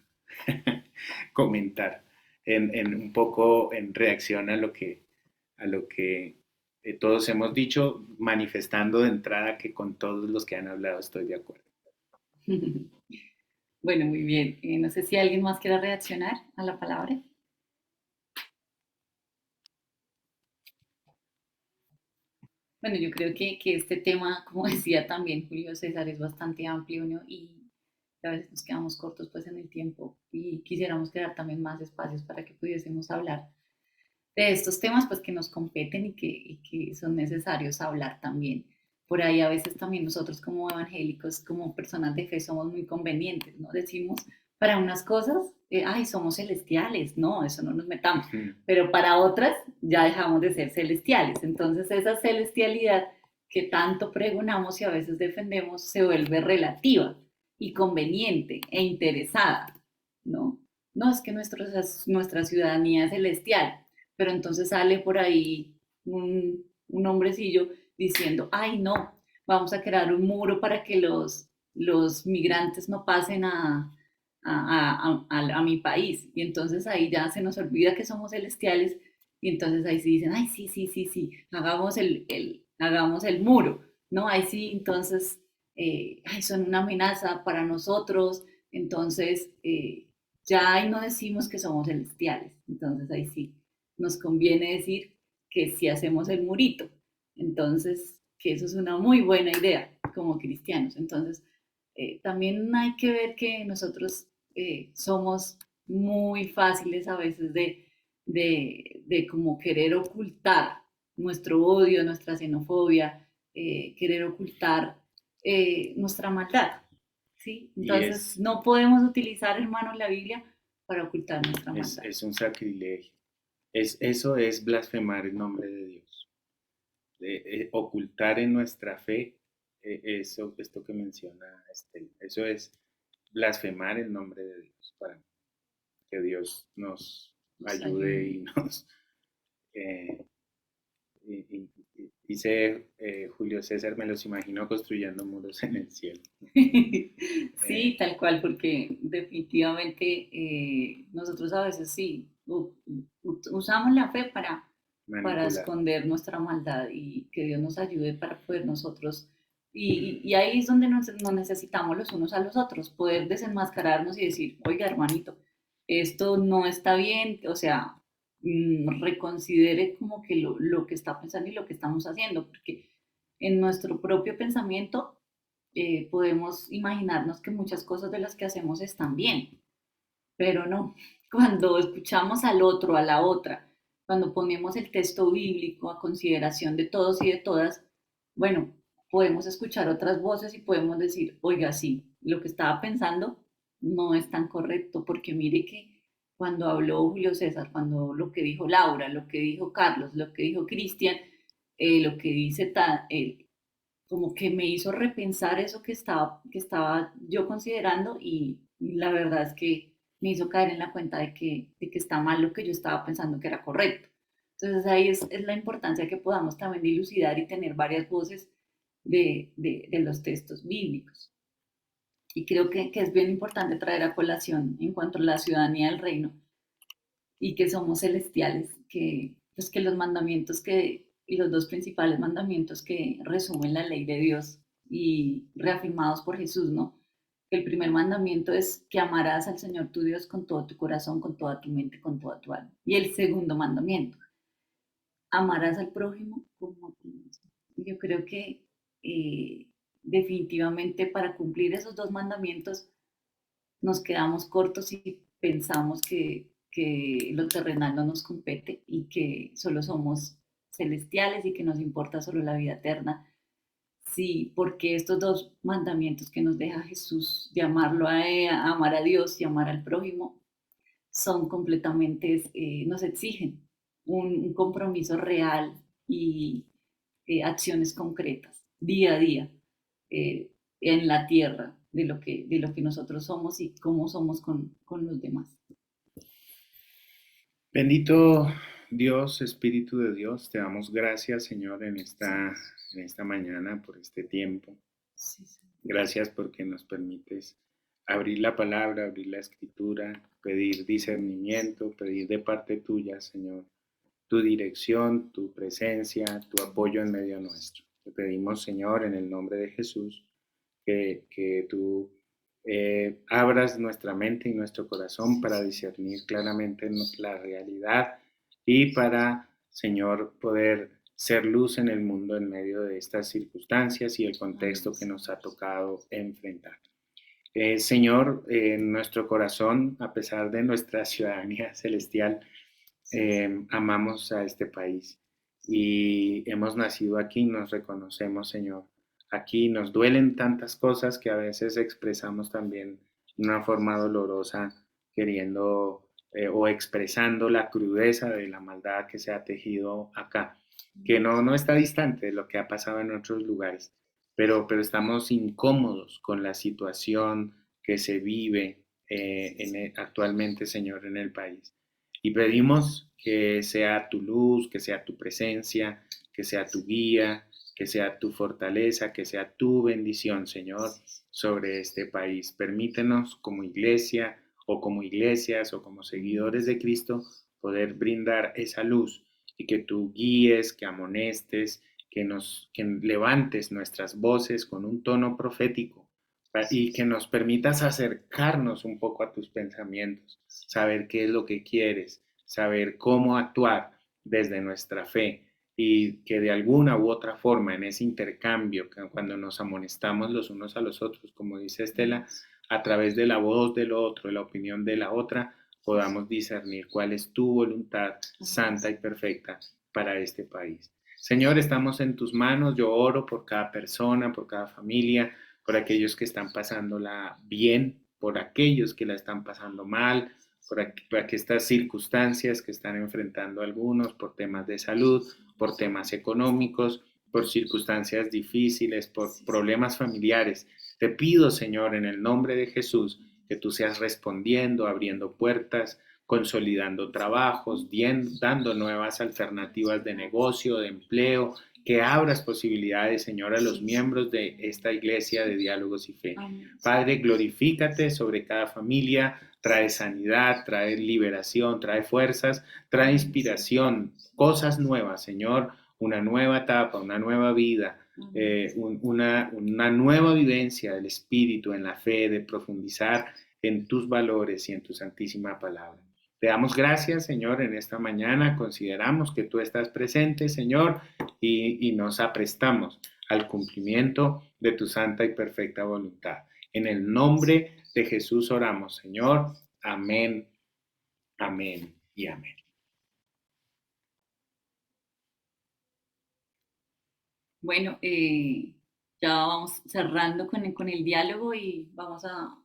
Speaker 2: comentar en un poco en reacción a lo que todos hemos dicho, manifestando de entrada que con todos los que han hablado estoy de acuerdo.
Speaker 1: Bueno, muy bien. No sé si alguien más quiera reaccionar a la palabra. Bueno, yo creo que este tema, como decía también Julio César, es bastante amplio, ¿no? Y a veces nos quedamos cortos pues en el tiempo y quisiéramos crear también más espacios para que pudiésemos hablar de estos temas pues que nos competen y que son necesarios hablar también. Por ahí a veces también nosotros como evangélicos, como personas de fe, somos muy convenientes, ¿no? Decimos para unas cosas, ay, somos celestiales, no, eso no nos metamos, pero para otras ya dejamos de ser celestiales. Entonces esa celestialidad que tanto pregonamos y a veces defendemos se vuelve relativa y conveniente e interesada, ¿no? No, es que nuestra ciudadanía es celestial, pero entonces sale por ahí un hombrecillo diciendo, ay no, vamos a crear un muro para que los migrantes no pasen a mi país. Y entonces ahí ya se nos olvida que somos celestiales y entonces ahí sí dicen, ay, sí, hagamos el muro, ¿no? Ahí sí, entonces, ay, son una amenaza para nosotros, entonces ya ahí no decimos que somos celestiales, entonces ahí sí nos conviene decir que sí hacemos el murito. Entonces, que eso es una muy buena idea como cristianos. Entonces, también hay que ver que nosotros somos muy fáciles a veces de como querer ocultar nuestro odio, nuestra xenofobia, querer ocultar nuestra maldad, ¿sí? Entonces, no podemos utilizar, hermano, la Biblia para ocultar nuestra maldad.
Speaker 2: Es un sacrilegio. Eso es blasfemar el nombre de Dios. Ocultar en nuestra fe esto que menciona Estel. Eso es blasfemar el nombre de Dios para mí. Que Dios nos ayude y nos... dice Julio César, me los imagino construyendo muros en el cielo.
Speaker 1: Sí, tal cual, porque definitivamente nosotros a veces sí usamos la fe para esconder nuestra maldad y que Dios nos ayude para poder nosotros, y ahí es donde nos necesitamos los unos a los otros, poder desenmascararnos y decir, oiga hermanito, esto no está bien, o sea, reconsidere como que lo que está pensando y lo que estamos haciendo, porque en nuestro propio pensamiento podemos imaginarnos que muchas cosas de las que hacemos están bien, pero no. Cuando escuchamos al otro, a la otra, cuando ponemos el texto bíblico a consideración de todos y de todas, bueno, podemos escuchar otras voces y podemos decir, oiga, sí, lo que estaba pensando no es tan correcto, porque mire que cuando habló Julio César, cuando lo que dijo Laura, lo que dijo Carlos, lo que dijo Cristian, lo que dice como que me hizo repensar eso que estaba yo considerando y la verdad es que me hizo caer en la cuenta de que está mal lo que yo estaba pensando que era correcto. Entonces ahí es la importancia que podamos también dilucidar y tener varias voces de los textos bíblicos. Y creo que es bien importante traer a colación en cuanto a la ciudadanía del reino y que somos celestiales, pues que los mandamientos y los dos principales mandamientos que resumen la ley de Dios y reafirmados por Jesús, ¿no? El primer mandamiento es que amarás al Señor tu Dios con todo tu corazón, con toda tu mente, con toda tu alma. Y el segundo mandamiento, amarás al prójimo como a ti mismo. Yo creo que definitivamente para cumplir esos dos mandamientos nos quedamos cortos y pensamos que lo terrenal no nos compete y que solo somos celestiales y que nos importa solo la vida eterna. Sí, porque estos dos mandamientos que nos deja Jesús de amarlo a amar a Dios y amar al prójimo son completamente, nos exigen un compromiso real y acciones concretas, día a día, en la tierra, de lo que nosotros somos y cómo somos con los demás.
Speaker 2: Bendito Dios, Espíritu de Dios, te damos gracias, Señor, en esta mañana por este tiempo.
Speaker 1: Sí, sí.
Speaker 2: Gracias porque nos permites abrir la palabra, abrir la escritura, pedir discernimiento, pedir de parte tuya, Señor, tu dirección, tu presencia, tu apoyo en medio nuestro. Te pedimos, Señor, en el nombre de Jesús, que tú abras nuestra mente y nuestro corazón para discernir claramente la realidad y para, Señor, poder ser luz en el mundo en medio de estas circunstancias y el contexto que nos ha tocado enfrentar. Señor, en nuestro corazón, a pesar de nuestra ciudadanía celestial, amamos a este país y hemos nacido aquí, nos reconocemos, Señor. Aquí nos duelen tantas cosas que a veces expresamos también de una forma dolorosa, queriendo o expresando la crudeza de la maldad que se ha tejido acá, que no está distante de lo que ha pasado en otros lugares, pero estamos incómodos con la situación que se vive actualmente, Señor, en el país. Y pedimos que sea tu luz, que sea tu presencia, que sea tu guía, que sea tu fortaleza, que sea tu bendición, Señor, sobre este país. Permítenos como iglesia o como iglesias o como seguidores de Cristo poder brindar esa luz y que tú guíes, que amonestes, que levantes nuestras voces con un tono profético y que nos permitas acercarnos un poco a tus pensamientos, saber qué es lo que quieres, saber cómo actuar desde nuestra fe y que de alguna u otra forma en ese intercambio, cuando nos amonestamos los unos a los otros, como dice Estela, a través de la voz del otro, de la opinión de la otra, podamos discernir cuál es tu voluntad santa y perfecta para este país. Señor, estamos en tus manos, yo oro por cada persona, por cada familia, por aquellos que están pasándola bien, por aquellos que la están pasando mal, por estas circunstancias que están enfrentando algunos, por temas de salud, por temas económicos, por circunstancias difíciles, por problemas familiares. Te pido, Señor, en el nombre de Jesús, que tú seas respondiendo, abriendo puertas, consolidando trabajos, dando nuevas alternativas de negocio, de empleo, que abras posibilidades, Señor, a los miembros de esta iglesia de Diálogos y Fe. Amén. Padre, glorifícate sobre cada familia, trae sanidad, trae liberación, trae fuerzas, trae inspiración, cosas nuevas, Señor, una nueva etapa, una nueva vida, una nueva vivencia del Espíritu en la fe, de profundizar en tus valores y en tu santísima palabra. Te damos gracias, Señor, en esta mañana. Consideramos que tú estás presente, Señor, y nos aprestamos al cumplimiento de tu santa y perfecta voluntad. En el nombre de Jesús oramos, Señor. Amén, amén y amén.
Speaker 1: Bueno, ya vamos cerrando con el diálogo y vamos a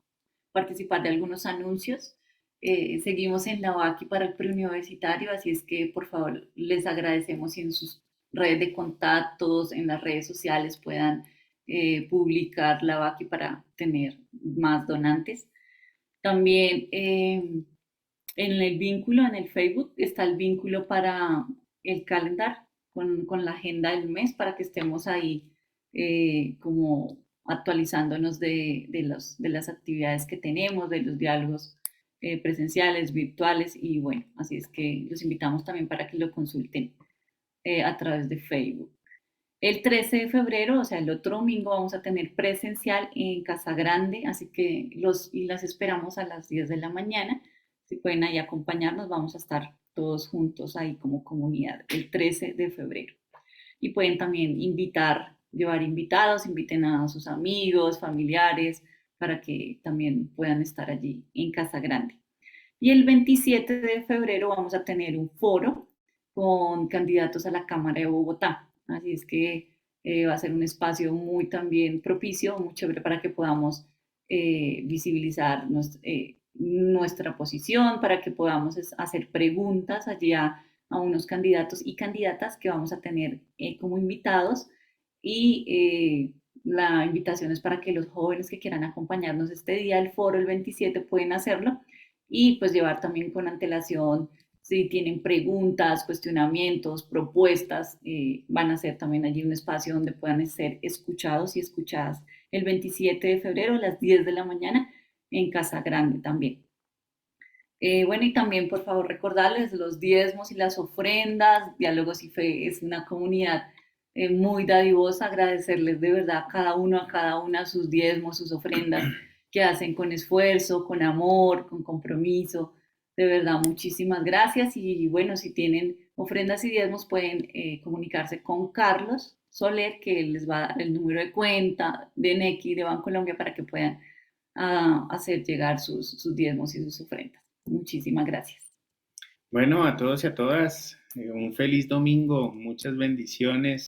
Speaker 1: participar de algunos anuncios. Seguimos en la VACI para el preuniversitario, así es que por favor les agradecemos si en sus redes de contactos, en las redes sociales puedan publicar la VACI para tener más donantes. También en el vínculo, en el Facebook, está el vínculo para el calendar con la agenda del mes para que estemos ahí como actualizándonos de las actividades que tenemos, de los diálogos presenciales, virtuales y bueno, así es que los invitamos también para que lo consulten a través de Facebook. El 13 de febrero, o sea, el otro domingo, vamos a tener presencial en Casa Grande, así que las esperamos a las 10 de la mañana. Si pueden ahí acompañarnos, vamos a estar todos juntos ahí como comunidad el 13 de febrero. Y pueden también llevar invitados, inviten a sus amigos, familiares, para que también puedan estar allí en Casa Grande. Y el 27 de febrero vamos a tener un foro con candidatos a la Cámara de Bogotá. Así es que va a ser un espacio muy también propicio, muy chévere para que podamos visibilizar nuestra posición, para que podamos hacer preguntas allí a unos candidatos y candidatas que vamos a tener como invitados y la invitación es para que los jóvenes que quieran acompañarnos este día del foro, el 27, pueden hacerlo y pues llevar también con antelación si tienen preguntas, cuestionamientos, propuestas, van a ser también allí un espacio donde puedan ser escuchados y escuchadas el 27 de febrero a las 10 de la mañana en Casa Grande también. Bueno, y también por favor recordarles los diezmos y las ofrendas. Diálogos y Fe es una comunidad muy dadivosa. Agradecerles de verdad a cada una sus diezmos, sus ofrendas que hacen con esfuerzo, con amor, con compromiso. De verdad, muchísimas gracias. Y bueno, si tienen ofrendas y diezmos, pueden comunicarse con Carlos Soler, que él les va a dar el número de cuenta de Nequi, de Bancolombia, para que puedan hacer llegar sus diezmos y sus ofrendas. Muchísimas gracias.
Speaker 2: Bueno, a todos y a todas, un feliz domingo, muchas bendiciones.